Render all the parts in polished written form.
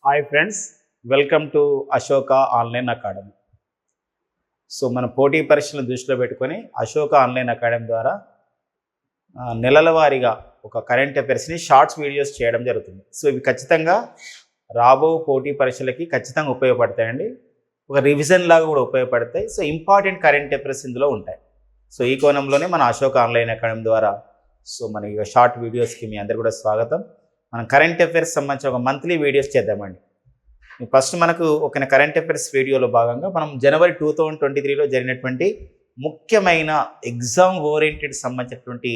Hi friends, welcome to Ashoka online academy. So మన పోటీ పరీక్షలను దృష్టిలో పెట్టుకొని అశోక ఆన్లైన్ అకాడమీ ద్వారా నెలల వారీగా ఒక కరెంట్ అఫైర్స్ని షార్ట్స్ వీడియోస్ చేయడం జరుగుతుంది. సో ఇవి ఖచ్చితంగా రాబో పోటీ పరీక్షలకి ఖచ్చితంగా ఉపయోగపడతాయండి. ఒక రివిజన్ లాగా కూడా ఉపయోగపడతాయి. సో ఇంపార్టెంట్ కరెంట్ అఫైర్స్ ఇందులో ఉంటాయి. సో ఈ కోణంలోనే మన అశోక ఆన్లైన్ అకాడమీ ద్వారా సో మన ఇక షార్ట్ వీడియోస్కి మీ అందరు కూడా స్వాగతం. మనం కరెంట్ అఫైర్స్ సంబంధించి ఒక మంత్లీ వీడియోస్ చేద్దామండి. ఫస్ట్ మనకు ఒక కరెంట్ అఫైర్స్ వీడియోలో భాగంగా మనం జనవరి 2023లో జరిగినటువంటి ముఖ్యమైన ఎగ్జామ్ ఓరియంటెడ్ సంబంధించినటువంటి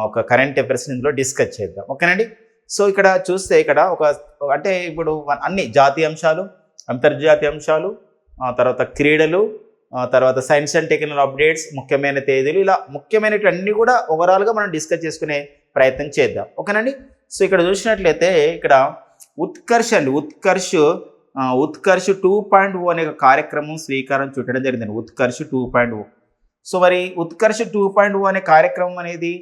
ఒక కరెంట్ అఫైర్స్ని ఇందులో డిస్కస్ చేద్దాం. ఓకేనండి. సో ఇక్కడ చూస్తే ఇక్కడ అంటే ఇప్పుడు అన్ని జాతీయ అంశాలు, అంతర్జాతీయ అంశాలు, తర్వాత క్రీడలు, తర్వాత సైన్స్ అండ్ టెక్నాలజీ అప్డేట్స్, ముఖ్యమైన తేదీలు, ఇలా ముఖ్యమైనవన్నీ కూడా ఓవరాల్గా మనం డిస్కస్ చేసుకునే ప్రయత్నం చేద్దాం. ఓకేనండి. సో ఇక్కడ చూసినట్లయితే ఇక్కడ ఉత్కర్ష్ 2.0 అనే కార్యక్రమం శ్రీకారం చుట్టడం జరిగింది. ఉత్కర్ష్ 2.0. సో మరి ఉత్కర్ష్ 2.0 అనే కార్యక్రమం అనేది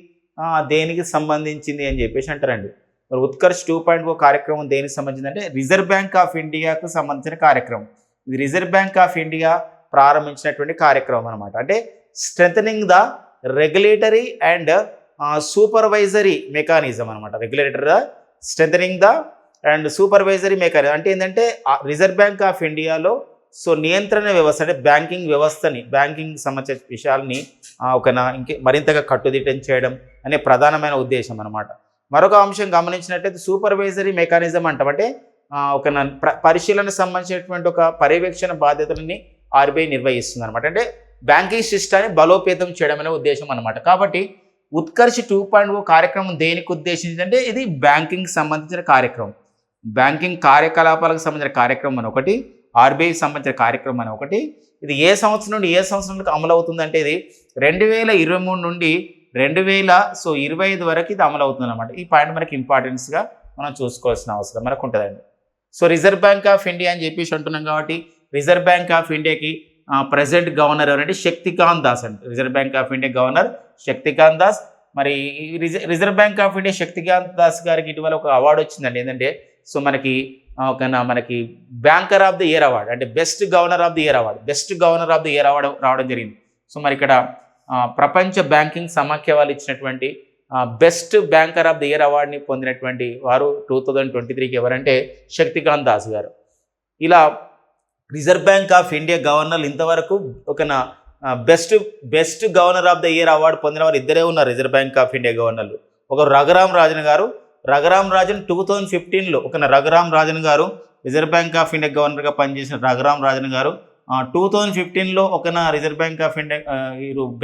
దేనికి సంబంధించింది అని చెప్పేసి అంటారండి. మరి ఉత్కర్ష్ 2.0 కార్యక్రమం దేనికి సంబంధించింది అంటే రిజర్వ్ బ్యాంక్ ఆఫ్ ఇండియాకు సంబంధించిన కార్యక్రమం. ఇది రిజర్వ్ బ్యాంక్ ఆఫ్ ఇండియా ప్రారంభించినటువంటి కార్యక్రమం అనమాట. అంటే strengthening the regulatory and supervisory mechanism అనమాట. Regulator strengthening the and supervisory mechanism అంటే ఏంటంటే రిజర్వ్ బ్యాంక్ ఆఫ్ ఇండియాలో సో నియంత్రణ వ్యవస్థ అంటే బ్యాంకింగ్ వ్యవస్థని, బ్యాంకింగ్ సంబంధించిన విషయాల్ని మరింతగా కట్టుదిట్టం చేయడం అనే ప్రధానమైన ఉద్దేశం అనమాట. మరొక అంశం గమనించినట్లయితే సూపర్వైజరీ మెకానిజం అంటామంటే పరిశీలన సంబంధించినటువంటి ఒక పర్యవేక్షణ బాధ్యతలని ఆర్బీఐ నిర్వహిస్తుంది అనమాట. అంటే బ్యాంకింగ్ సిస్టాన్ని బలోపేతం చేయడం అనే ఉద్దేశం అనమాట. కాబట్టి ఉత్కర్ష్ 2.0 కార్యక్రమం దేనికి ఉద్దేశించిందంటే ఇది బ్యాంకింగ్ సంబంధించిన కార్యక్రమం, బ్యాంకింగ్ కార్యకలాపాలకు సంబంధించిన కార్యక్రమం అని ఒకటి, ఆర్బీఐకి సంబంధించిన కార్యక్రమం అని ఒకటి. ఇది ఏ సంవత్సరం నుండి ఏ సంవత్సరానికి అమలు అవుతుందంటే ఇది 2023 నుండి 2025 వరకు ఇది అమలు అవుతుంది అనమాట. ఈ పాయింట్ మనకి ఇంపార్టెన్స్గా మనం చూసుకోవాల్సిన అవసరం మనకు ఉంటుందండి. So reserve bank of India అని చెప్పేసి అంటున్నాం కాబట్టి రిజర్వ్ బ్యాంక్ ఆఫ్ ఇండియాకి ప్రెసిడెంట్ గవర్నర్ ఎవరంటే శక్తికాంత్ దాస్ అండి. Reserve bank of India governor Shaktikanta Das. మరి reserve bank of India Shaktikanta Das గారికి ఇటీవల ఒక అవార్డు వచ్చిందండి. ఏంటంటే సో మనకి banker of the year award అంటే best governor of the year award రావడం జరిగింది. సో మరి ఇక్కడ ప్రపంచ బ్యాంకింగ్ సమాఖ్య వాళ్ళు ఇచ్చినటువంటి best banker of the year అవార్డుని పొందినటువంటి వారు 2023కి ఎవరంటే శక్తికాంత్ దాస్ గారు. ఇలా రిజర్వ్ బ్యాంక్ ఆఫ్ ఇండియా గవర్నర్లు ఇంతవరకు best governor of the year award పొందిన వారు ఇద్దరే ఉన్నారు రిజర్వ్ బ్యాంక్ ఆఫ్ ఇండియా గవర్నర్లు. ఒకరు రఘురామ్ రాజన్ గారు. రఘురామ్ రాజన్ 2015లో రఘురామ్ రాజన్ గారు రిజర్వ్ బ్యాంక్ ఆఫ్ ఇండియా గవర్నర్గా పనిచేసిన రఘురామ్ రాజన్ గారు 2015లో reserve bank of India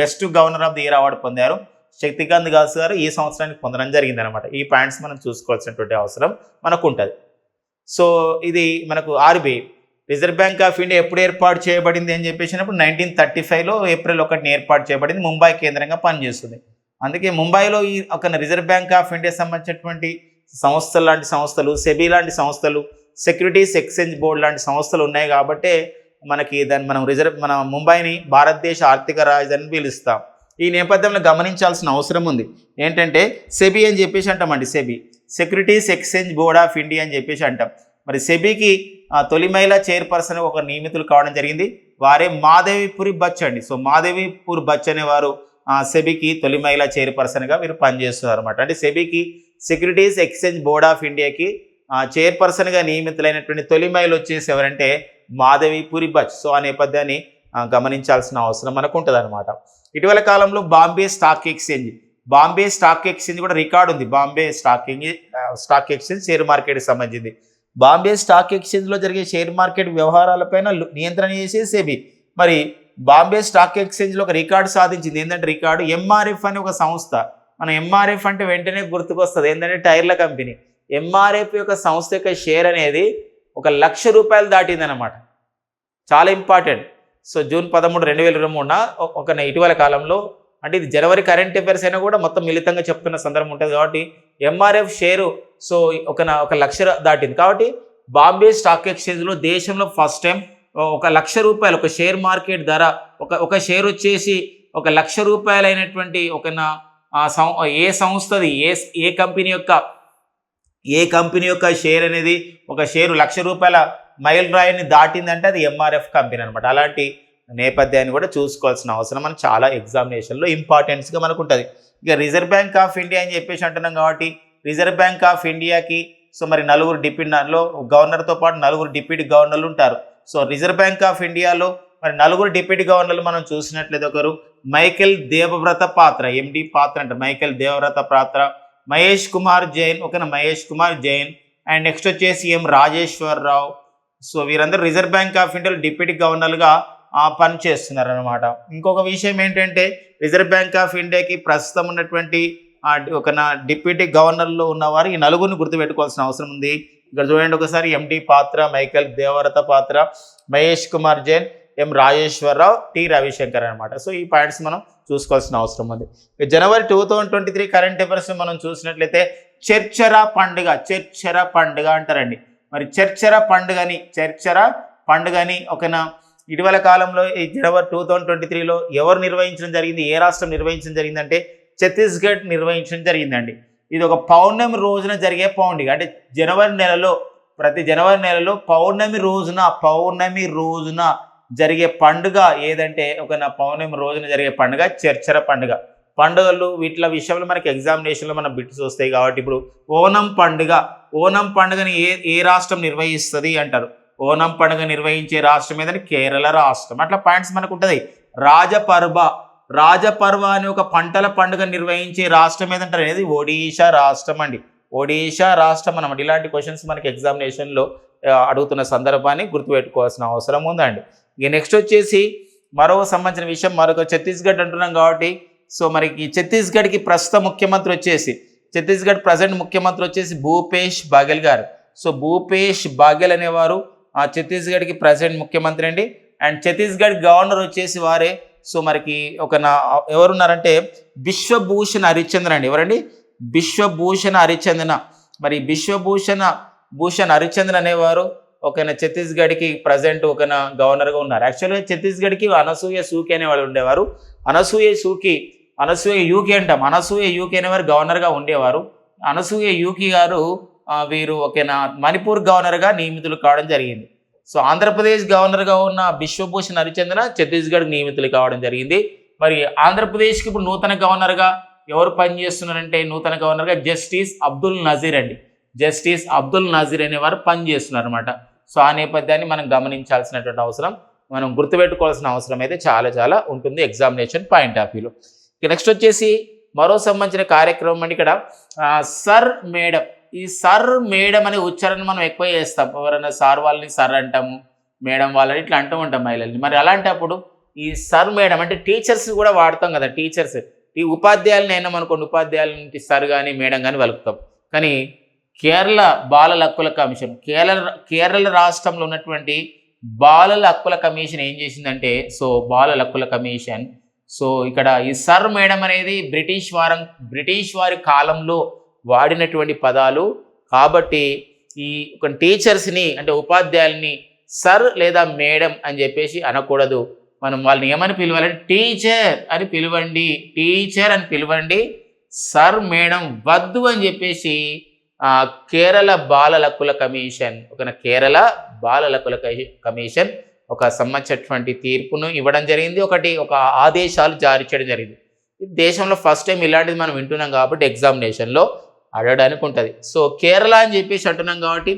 best governor of the year award పొందారు. శక్తికాంత్ దాస్ గారు ఈ సంవత్సరానికి పొందడం జరిగింది అనమాట. ఈ పాయింట్స్ మనం చూసుకోవాల్సినటువంటి అవసరం మనకు ఉంటుంది. సో ఇది మనకు RBI reserve bank of India ఎప్పుడు ఏర్పాటు చేయబడింది అని చెప్పేసినప్పుడు 1935లో ఏప్రిల్ 1ని ఏర్పాటు చేయబడింది. ముంబై కేంద్రంగా పనిచేస్తుంది. అందుకే ముంబైలో ఈ రిజర్వ్ బ్యాంక్ ఆఫ్ ఇండియా సంబంధించినటువంటి సంస్థలు లాంటి సంస్థలు, సెబీ లాంటి సంస్థలు, సెక్యూరిటీస్ ఎక్స్చేంజ్ బోర్డు లాంటి సంస్థలు ఉన్నాయి కాబట్టి మన ముంబైని భారతదేశ ఆర్థిక రాజధాని పిలుస్తాం. ఈ నేపథ్యంలో గమనించాల్సిన అవసరం ఉంది. ఏంటంటే సెబీ అని చెప్పేసి అంటామండి. SEBI securities exchange board of India అని చెప్పేసి అంటాం. మరి సెబీకి తొలి మహిళా చైర్పర్సన్ ఒక నియమితులు కావడం జరిగింది. వారే మాధవీపురి బచ్ అండి. సో మాధవీపూర్ బచ్ అనేవారు సెబీకి తొలి మహిళా చైర్పర్సన్గా వీరు పనిచేస్తున్నారు అనమాట. అంటే సెబీకి సెక్యూరిటీస్ ఎక్స్చేంజ్ బోర్డ్ ఆఫ్ ఇండియాకి చైర్పర్సన్గా నియమితులైనటువంటి తొలి మహిళ వచ్చేసి ఎవరంటే మాధవీపురి బచ్. సో ఆ నేపథ్యాన్ని గమనించాల్సిన అవసరం మనకు ఉంటుంది అనమాట. ఇటీవల కాలంలో బాంబే స్టాక్ ఎక్స్చేంజ్ కూడా రికార్డు ఉంది. బాంబే స్టాక్ ఎక్స్చేంజ్ షేర్ మార్కెట్కి సంబంధించింది. బాంబే స్టాక్ ఎక్స్చేంజ్లో జరిగే షేర్ మార్కెట్ వ్యవహారాలపైన నియంత్రణ చేసే సెబీ మరి బాంబే స్టాక్ ఎక్స్చేంజ్లో ఒక రికార్డు సాధించింది. ఏంటంటే రికార్డు ఎంఆర్ఎఫ్ అనే ఒక సంస్థ. మనం ఎంఆర్ఎఫ్ అంటే వెంటనే గుర్తుకొస్తుంది ఏంటంటే టైర్ల కంపెనీ. ఎంఆర్ఎఫ్ యొక్క సంస్థ యొక్క షేర్ అనేది ₹1,00,000 దాటిందనమాట. చాలా ఇంపార్టెంట్. సో జూన్ 13, 2023 ఇటీవల కాలంలో అంటే ఇది జనవరి కరెంట్ అఫైర్స్ అయినా కూడా మొత్తం మిళితంగా చెప్తున్న సందర్భం ఉంటుంది కాబట్టి ఎంఆర్ఎఫ్ షేరు సో ₹1,00,000 దాటింది. కాబట్టి బాంబే స్టాక్ ఎక్స్చేంజ్లో దేశంలో ఫస్ట్ టైం ₹1,00,000 ఒక షేర్ మార్కెట్ ధర ఒక షేర్ వచ్చేసి ₹1,00,000 అయినటువంటి ఏ సంస్థది ఏ కంపెనీ యొక్క ఏ కంపెనీ యొక్క షేర్ అనేది ఒక షేరు ₹1,00,000 మైల్ రాయిని దాటిందంటే అది ఎంఆర్ఎఫ్ కంపెనీ అనమాట. అలాంటి నేపథ్యాన్ని కూడా చూసుకోవాల్సిన అవసరం మనకు చాలా ఎగ్జామినేషన్లో ఇంపార్టెన్స్గా మనకు ఉంటుంది. ఇక రిజర్వ్ బ్యాంక్ ఆఫ్ ఇండియా అని చెప్పేసి అంటున్నాం కాబట్టి రిజర్వ్ బ్యాంక్ ఆఫ్ ఇండియాకి సో మరి నలుగురు డిప్యూటీలో గవర్నర్తో పాటు నలుగురు డిప్యూటీ గవర్నర్లు ఉంటారు. సో రిజర్వ్ బ్యాంక్ ఆఫ్ ఇండియాలో మరి నలుగురు డిప్యూటీ గవర్నర్లు మనం చూసినట్లయితే ఒకరు మైకేల్ దేవవ్రత పాత్ర, ఎండి పాత్ర అంటే మైకేల్ దేవవ్రత పాత్ర, మహేష్ కుమార్ జైన్, ఓకేనా, మహేష్ కుమార్ జైన్. అండ్ నెక్స్ట్ వచ్చేసి ఎం రాజేశ్వరరావు. సో వీరందరూ రిజర్వ్ బ్యాంక్ ఆఫ్ ఇండియాలో డిప్యూటీ గవర్నర్లుగా పనిచేస్తున్నారు అనమాట. ఇంకొక విషయం ఏంటంటే రిజర్వ్ బ్యాంక్ ఆఫ్ ఇండియాకి ప్రస్తుతం ఉన్నటువంటి ఒక డిప్యూటీ గవర్నర్లో ఉన్నవారు ఈ నలుగురిని గుర్తుపెట్టుకోవాల్సిన అవసరం ఉంది. ఇక్కడ చూడండి ఒకసారి ఎండి పాత్ర, మైకేల్ దేవవ్రత పాత్ర, మహేష్ కుమార్ జైన్, ఎం రాజేశ్వరరావు, టి రవిశంకర్ అనమాట. సో ఈ పాయింట్స్ మనం చూసుకోవాల్సిన అవసరం ఉంది. జనవరి 2023 కరెంట్ అఫైర్స్ మనం చూసినట్లయితే చర్చర పండుగ అంటారండి. మరి చర్చర పండుగని ఒకనా ఇటీవల కాలంలో ఈ జనవరి 2023లో ఎవరు నిర్వహించడం జరిగింది, ఏ రాష్ట్రం నిర్వహించడం జరిగిందంటే ఛత్తీస్గఢ్ నిర్వహించడం జరిగిందండి. ఇది ఒక పౌర్ణమి రోజున జరిగే పండుగ. అంటే ప్రతి జనవరి నెలలో పౌర్ణమి రోజున జరిగే పండుగ ఏదంటే పౌర్ణమి రోజున జరిగే పండుగ చర్చర పండుగలు. వీటి విషయంలో మనకి ఎగ్జామినేషన్లో మన బిట్స్ వస్తాయి కాబట్టి ఇప్పుడు ఓనం పండుగని ఏ రాష్ట్రం నిర్వహిస్తుంది అంటారు. ఓనం పండుగ నిర్వహించే రాష్ట్రం ఏదంటే కేరళ రాష్ట్రం. అట్లా పాయింట్స్ మనకు ఉంటుంది. రాజపర్వ అనే ఒక పంటల పండుగ నిర్వహించే రాష్ట్రం ఏదంటారు అనేది ఒడిషా రాష్ట్రం అండి. ఒడిషా రాష్ట్రం అన్నమాట. ఇలాంటి క్వశ్చన్స్ మనకి ఎగ్జామినేషన్లో అడుగుతున్న సందర్భాన్ని గుర్తుపెట్టుకోవాల్సిన అవసరం ఉందండి. ఇక నెక్స్ట్ వచ్చేసి సంబంధించిన విషయం మరొక ఛత్తీస్గఢ్ అంటున్నాం కాబట్టి సో మనకి ఛత్తీస్గఢ్కి ప్రస్తుత ప్రజెంట్ ముఖ్యమంత్రి వచ్చేసి భూపేష్ బాఘెల్ గారు. సో భూపేష్ బాఘెల్ అనేవారు ఛత్తీస్గఢ్కి ప్రజెంట్ ముఖ్యమంత్రి అండి. అండ్ ఛత్తీస్గఢ్ గవర్నర్ వచ్చేసి వారే. సో మనకి ఎవరున్నారంటే బిశ్వభూషణ్ హరిచంద్రన్ అండి. ఎవరండి? బిశ్వభూషణ్ హరిచంద్రన్. మరి బిశ్వభూషణ్ హరిచంద్రన్ అనేవారు ఛత్తీస్గఢ్కి ప్రజెంట్ గవర్నర్గా ఉన్నారు. యాక్చువల్గా ఛత్తీస్గఢ్కి అనసూయ సూకి అనేవాళ్ళు ఉండేవారు. అనసూయ యూకి అంటాం. అనసూయ యూకి అనేవారు గవర్నర్గా ఉండేవారు. అనసూయ యూకి గారు వీరు మణిపూర్ గవర్నర్గా నియమితులు కావడం జరిగింది. సో ఆంధ్రప్రదేశ్ గవర్నర్గా ఉన్న బిశ్వభూషణ్ హరిచంద్రన్ ఛత్తీస్గఢ్కి నియమితులు కావడం జరిగింది. మరి ఆంధ్రప్రదేశ్కి ఇప్పుడు నూతన గవర్నర్గా ఎవరు పనిచేస్తున్నారంటే నూతన గవర్నర్గా జస్టిస్ అబ్దుల్ నజీర్ అండి. జస్టిస్ అబ్దుల్ నజీర్ అనేవారు పనిచేస్తున్నారు అనమాట. సో ఆ నేపథ్యాన్ని మనం గమనించాల్సినటువంటి అవసరం, మనం గుర్తుపెట్టుకోవాల్సిన అవసరం అయితే చాలా ఉంటుంది ఎగ్జామినేషన్ పాయింట్ ఆఫ్ వ్యూలో. నెక్స్ట్ వచ్చేసి సంబంధించిన కార్యక్రమం అండి. ఇక్కడ సర్ మేడం. ఈ సర్ మేడం అనే ఉచ్చారణ మనం ఎక్కువ చేస్తాం. ఎవరైనా సార్ వాళ్ళని సర్ అంటాము, మేడం వాళ్ళని ఇట్లా అంటూ ఉంటాం మహిళల్ని. మరి అలాంటప్పుడు ఈ సర్ మేడం అంటే టీచర్స్ కూడా వాడతాం కదా. టీచర్స్ ఈ ఉపాధ్యాయులని అయినా అనుకోండి, ఉపాధ్యాయుల నుంచి సర్ కానీ మేడం కానీ వలుకుతాం. కానీ కేరళ బాలల హక్కుల కమిషన్, కేరళ రాష్ట్రంలో ఉన్నటువంటి బాలల హక్కుల కమిషన్ ఏం చేసిందంటే బాలల హక్కుల కమిషన్ ఇక్కడ ఈ సర్ మేడం అనేది బ్రిటిష్ వారి కాలంలో వాడినటువంటి పదాలు కాబట్టి ఈ టీచర్స్ని అంటే ఉపాధ్యాయుల్ని సర్ లేదా మేడం అని చెప్పేసి అనకూడదు. మనం వాళ్ళని ఏమని పిలవాలంటే టీచర్ అని పిలవండి, సర్ మేడం వద్దు అని చెప్పేసి కేరళ బాలల హక్కుల కమిషన్ సంబంధించినటువంటి తీర్పును ఇవ్వడం జరిగింది. ఒక ఆదేశాలు జారీ చేయడం జరిగింది. దేశంలో ఫస్ట్ టైం ఇలాంటిది మనం వింటున్నాం కాబట్టి ఎగ్జామినేషన్లో అడగడానికి ఉంటుంది. సో కేరళ అని చెప్పేసి అంటున్నాం కాబట్టి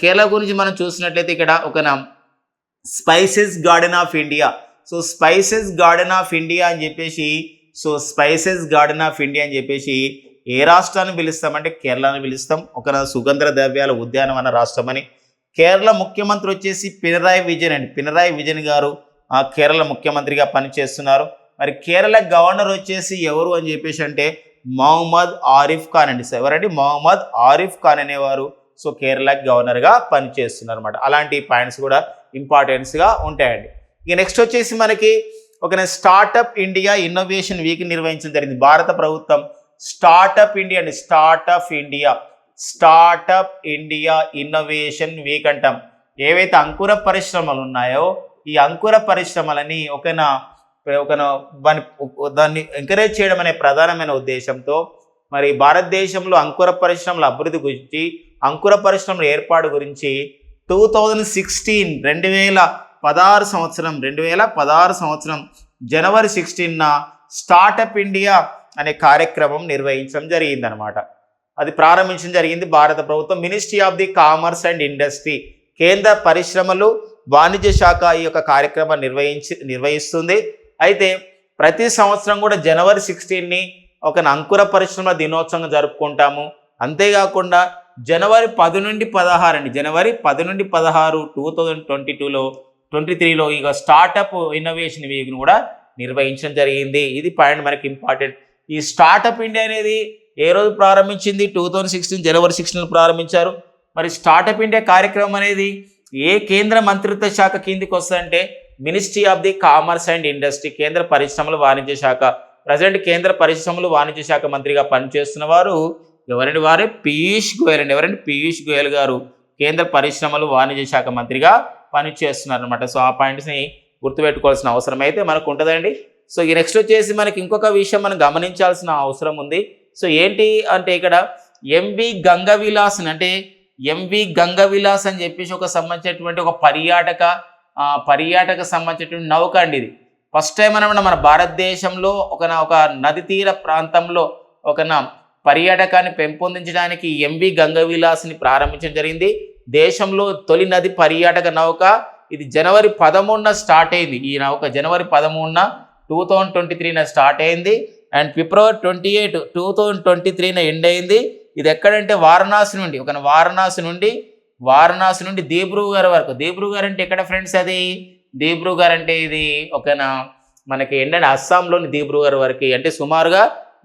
కేరళ గురించి మనం చూసినట్లయితే ఇక్కడ spices garden of India. Spices garden of India అని చెప్పేసి ఏ రాష్ట్రాన్ని పిలుస్తామంటే కేరళని పిలుస్తాం. సుగంధ ద్రవ్యాల ఉద్యానవన రాష్ట్రం అని. కేరళ ముఖ్యమంత్రి వచ్చేసి పినరాయి విజయన్ గారు కేరళ ముఖ్యమంత్రిగా పనిచేస్తున్నారు. మరి కేరళ గవర్నర్ వచ్చేసి ఎవరు అని చెప్పేసి అంటే మొహమ్మద్ ఆరిఫ్ ఖాన్ అండి. ఎవరండి? మొహమ్మద్ ఆరిఫ్ ఖాన్ అనేవారు కేరళ గవర్నర్గా పనిచేస్తున్నారు అనమాట. అలాంటి పాయింట్స్ కూడా ఇంపార్టెన్స్గా ఉంటాయండి. ఇక నెక్స్ట్ వచ్చేసి మనకి స్టార్టప్ ఇండియా ఇన్నోవేషన్ వీక్ నిర్వహించడం జరిగింది. భారత ప్రభుత్వం స్టార్టప్ ఇండియా ఇన్నోవేషన్ వీక్ అంటాం. ఏవైతే అంకుర పరిశ్రమలు ఉన్నాయో ఈ అంకుర పరిశ్రమలని దాన్ని ఎంకరేజ్ చేయడం అనే ప్రధానమైన ఉద్దేశంతో మరి భారతదేశంలో అంకుర పరిశ్రమల అభివృద్ధి గురించి, అంకుర పరిశ్రమల ఏర్పాటు గురించి 2016 సంవత్సరం జనవరి 16న స్టార్టప్ ఇండియా అనే కార్యక్రమం నిర్వహించడం జరిగిందనమాట. అది ప్రారంభించడం జరిగింది భారత ప్రభుత్వం. Ministry of the commerce and industry, కేంద్ర పరిశ్రమలు వాణిజ్య శాఖ ఈ యొక్క కార్యక్రమాన్ని నిర్వహిస్తుంది. అయితే ప్రతి సంవత్సరం కూడా జనవరి 16ని ఒక అంకుర పరిశ్రమల దినోత్సవంగా జరుపుకుంటాము. అంతేకాకుండా జనవరి 10 నుండి 16 2023లో ఇక స్టార్టప్ ఇన్నోవేషన్ వీక్ను కూడా నిర్వహించడం జరిగింది. ఇది పాయింట్ మనకి ఇంపార్టెంట్. ఈ స్టార్టప్ ఇండియా అనేది ఏ రోజు ప్రారంభించింది? 2016 జనవరి 16 ప్రారంభించారు. మరి స్టార్టప్ ఇండియా కార్యక్రమం అనేది ఏ కేంద్ర మంత్రిత్వ శాఖ కిందికి వస్తుందంటే ministry of the commerce and industry, కేంద్ర పరిశ్రమలు వాణిజ్య శాఖ. ప్రజెంట్ కేంద్ర పరిశ్రమలు వాణిజ్య శాఖ మంత్రిగా పనిచేస్తున్న వారు ఎవరండి? వారే పీయూష్ గోయల్ అండి. ఎవరండి? పీయూష్ గోయల్ గారు కేంద్ర పరిశ్రమలు వాణిజ్య శాఖ మంత్రిగా పనిచేస్తున్నారు అనమాట. సో ఆ పాయింట్స్ని గుర్తుపెట్టుకోవాల్సిన అవసరం అయితే మనకు ఉంటుందండి. సో ఈ నెక్స్ట్ వచ్చేసి మనకి ఇంకొక విషయం మనం గమనించాల్సిన అవసరం ఉంది. సో ఏంటి అంటే ఇక్కడ ఎంవి గంగవిలాస్ అని చెప్పేసి ఒక సంబంధించినటువంటి ఒక పర్యాటక సంబంధించినటువంటి నౌక అండి. ఇది ఫస్ట్ టైం అనమాట మన భారతదేశంలో ఒక నది తీర ప్రాంతంలో ఒక పర్యాటకాన్ని పెంపొందించడానికి ఎంవి గంగవిలాస్ని ప్రారంభించడం జరిగింది. దేశంలో తొలి నది పర్యాటక నౌక. ఇది జనవరి 13న స్టార్ట్ అయింది. ఈ నౌక జనవరి 13న 2023న స్టార్ట్ అయింది అండ్ ఫిబ్రవరి 28 2023న ఎండ్ అయింది. ఇది ఎక్కడంటే వారణాసి నుండి దిబ్రూగఢ్ వరకు. దిబ్రూగఢ్ అంటే ఎక్కడ ఫ్రెండ్స్? అది దిబ్రూగఢ్ అంటే ఇది మనకి ఏంటంటే అస్సాంలోని దిబ్రూగఢ్ వరకు, అంటే సుమారుగా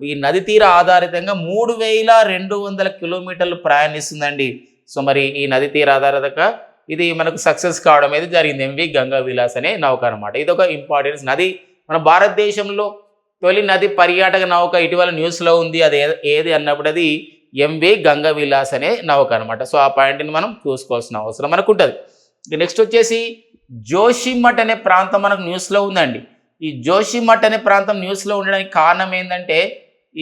ఈ నది తీర ఆధారితంగా 3200 కిలోమీటర్లు ప్రయాణిస్తుందండి. సో మరి ఈ నది తీర ఆధారితంగా ఇది మనకు సక్సెస్ కావడం అయితే జరిగింది. ఎంవి గంగా విలాస్ అనే నౌక అనమాట. ఇది ఒక ఇంపార్టెన్స్ నది. మన భారతదేశంలో తొలి నది పర్యాటక నౌక ఇటీవల న్యూస్లో ఉంది. అది ఏది అన్నప్పుడు అది ఎంవి గంగా విలాస్ అనే నౌక అనమాట. సో ఆ పాయింట్ని మనం చూసుకోవాల్సిన అవసరం మనకు ఉంటుంది. నెక్స్ట్ వచ్చేసి జోషిమఠ్ అనే ప్రాంతం మనకు న్యూస్లో ఉందండి. ఈ జోషిమఠ్ అనే ప్రాంతం న్యూస్లో ఉండడానికి కారణం ఏంటంటే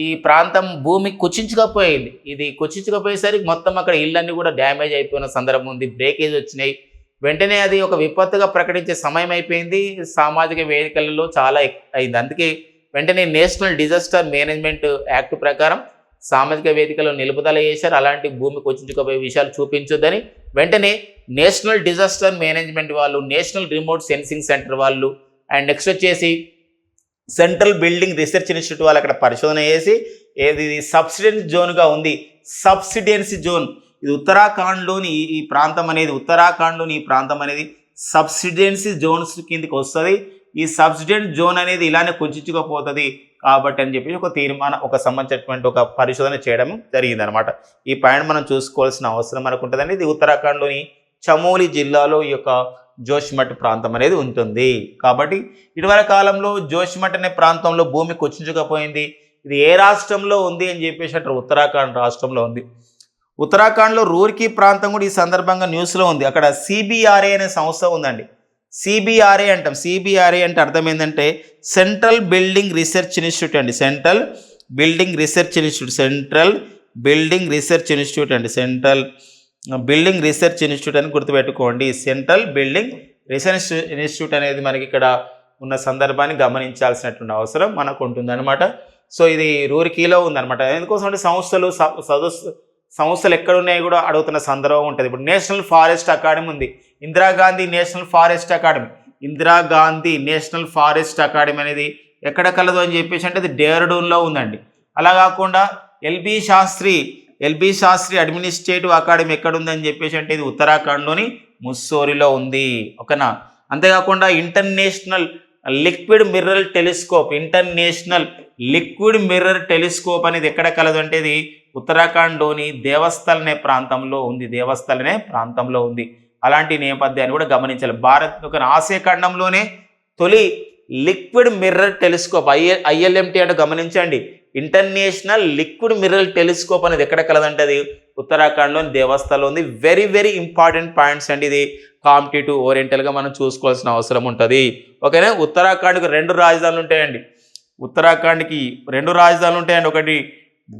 ఈ ప్రాంతం భూమి కుచించుకపోయింది. ఇది కుచించుకపోయేసరికి మొత్తం అక్కడ ఇళ్ళన్నీ కూడా డ్యామేజ్ అయిపోయిన సందర్భం ఉంది. బ్రేకేజ్ వచ్చినాయి. వెంటనే అది ఒక విపత్తుగా ప్రకటించే సమయం అయిపోయింది. సామాజిక వేదికలలో చాలా అయింది. అందుకే వెంటనే నేషనల్ డిజాస్టర్ మేనేజ్మెంట్ యాక్ట్ ప్రకారం సామాజిక వేదికలో నిలుపుదల చేశారు. అలాంటి భూమి కుచించుకుపోయే విషయాలు చూపించొద్దని వెంటనే నేషనల్ డిజాస్టర్ మేనేజ్మెంట్ వాళ్ళు, నేషనల్ రిమోట్ సెన్సింగ్ సెంటర్ వాళ్ళు అండ్ నెక్స్ట్ వచ్చేసి సెంట్రల్ బిల్డింగ్ రీసెర్చ్ ఇన్స్టిట్యూట్ వాళ్ళు అక్కడ పరిశోధన చేసి ఏది సబ్సిడెన్సీ జోన్గా ఉంది. సబ్సిడెన్సీ జోన్ ఇది ఉత్తరాఖండ్లోని ఈ ప్రాంతం అనేది సబ్సిడెన్సీ జోన్స్ కిందకి వస్తుంది. ఈ సబ్సిడెంట్ జోన్ అనేది ఇలానే కొంచుకుపోతుంది కాబట్టి అని చెప్పి ఒక సంబంధించినటువంటి ఒక పరిశోధన చేయడం జరిగిందనమాట. ఈ పాయింట్ మనం చూసుకోవాల్సిన అవసరం మనకు ఉంటుందండి. ఇది ఉత్తరాఖండ్లోని చమోలి జిల్లాలో ఈ యొక్క జోషిమఠ్ ప్రాంతం అనేది ఉంటుంది. కాబట్టి ఇటీవల కాలంలో జోషిమఠ్ అనే ప్రాంతంలో భూమి కుచించుకపోయింది. ఇది ఏ రాష్ట్రంలో ఉంది అని చెప్పేసి అంటే ఉత్తరాఖండ్ రాష్ట్రంలో ఉంది. ఉత్తరాఖండ్లో రూర్కీ ప్రాంతం కూడా ఈ సందర్భంగా న్యూస్లో ఉంది. అక్కడ సిబిఆర్ఏ అనే సంస్థ ఉందండి. సిబిఆర్ఏ అంటాం. సిబిఆర్ఏ అంటే అర్థం ఏంటంటే సెంట్రల్ బిల్డింగ్ రీసెర్చ్ ఇన్స్టిట్యూట్ అండి. సెంట్రల్ బిల్డింగ్ రీసెర్చ్ ఇన్స్టిట్యూట్ అని గుర్తుపెట్టుకోండి. సెంట్రల్ బిల్డింగ్ రీసెర్చ్ ఇన్స్టిట్యూట్ అనేది మనకి ఇక్కడ ఉన్న సందర్భాన్ని గమనించాల్సినటువంటి అవసరం మనకు ఉంటుందన్నమాట. సో ఇది రూర్కీలో ఉందన్నమాట. ఎందుకోసం అంటే సంస్థలు ఎక్కడ ఉన్నాయో కూడా అడుగుతున్న సందర్భం ఉంటుంది. ఇప్పుడు నేషనల్ ఫారెస్ట్ అకాడమీ ఉంది. ఇందిరాగాంధీ నేషనల్ ఫారెస్ట్ అకాడమీ అనేది ఎక్కడ కలదు అని చెప్పేసి అంటే అది డెహ్రాడూన్లో ఉందండి. అలా కాకుండా ఎల్బి శాస్త్రి అడ్మినిస్ట్రేటివ్ అకాడమీ ఎక్కడ ఉందని చెప్పేసి అంటే ఇది ఉత్తరాఖండ్లోని ముస్సోరిలో ఉంది. ఓకేనా? అంతేకాకుండా ఇంటర్నేషనల్ లిక్విడ్ మిర్రర్ టెలిస్కోప్ అనేది ఎక్కడ కలదు అంటే ఇది ఉత్తరాఖండ్లోని దేవస్థల్ అనే ప్రాంతంలో ఉంది. అలాంటి నేపథ్యాన్ని కూడా గమనించాలి. ఆసియా ఖండంలోనే తొలి లిక్విడ్ మిర్రర్ టెలిస్కోప్ ఐఎల్ఎంటీ అంటే గమనించండి. ఇంటర్నేషనల్ లిక్విడ్ మిర్రర్ టెలిస్కోప్ అనేది ఎక్కడ కలదంటే అది ఉత్తరాఖండ్లోని దేవస్థలో ఉంది. వెరీ వెరీ ఇంపార్టెంట్ పాయింట్స్ అండి. ఇది కాంపిటేటివ్ ఓరియంటల్గా మనం చూసుకోవాల్సిన అవసరం ఉంటుంది. ఓకేనా? ఉత్తరాఖండ్కి 2 రాజధానులు ఉంటాయండి. ఒకటి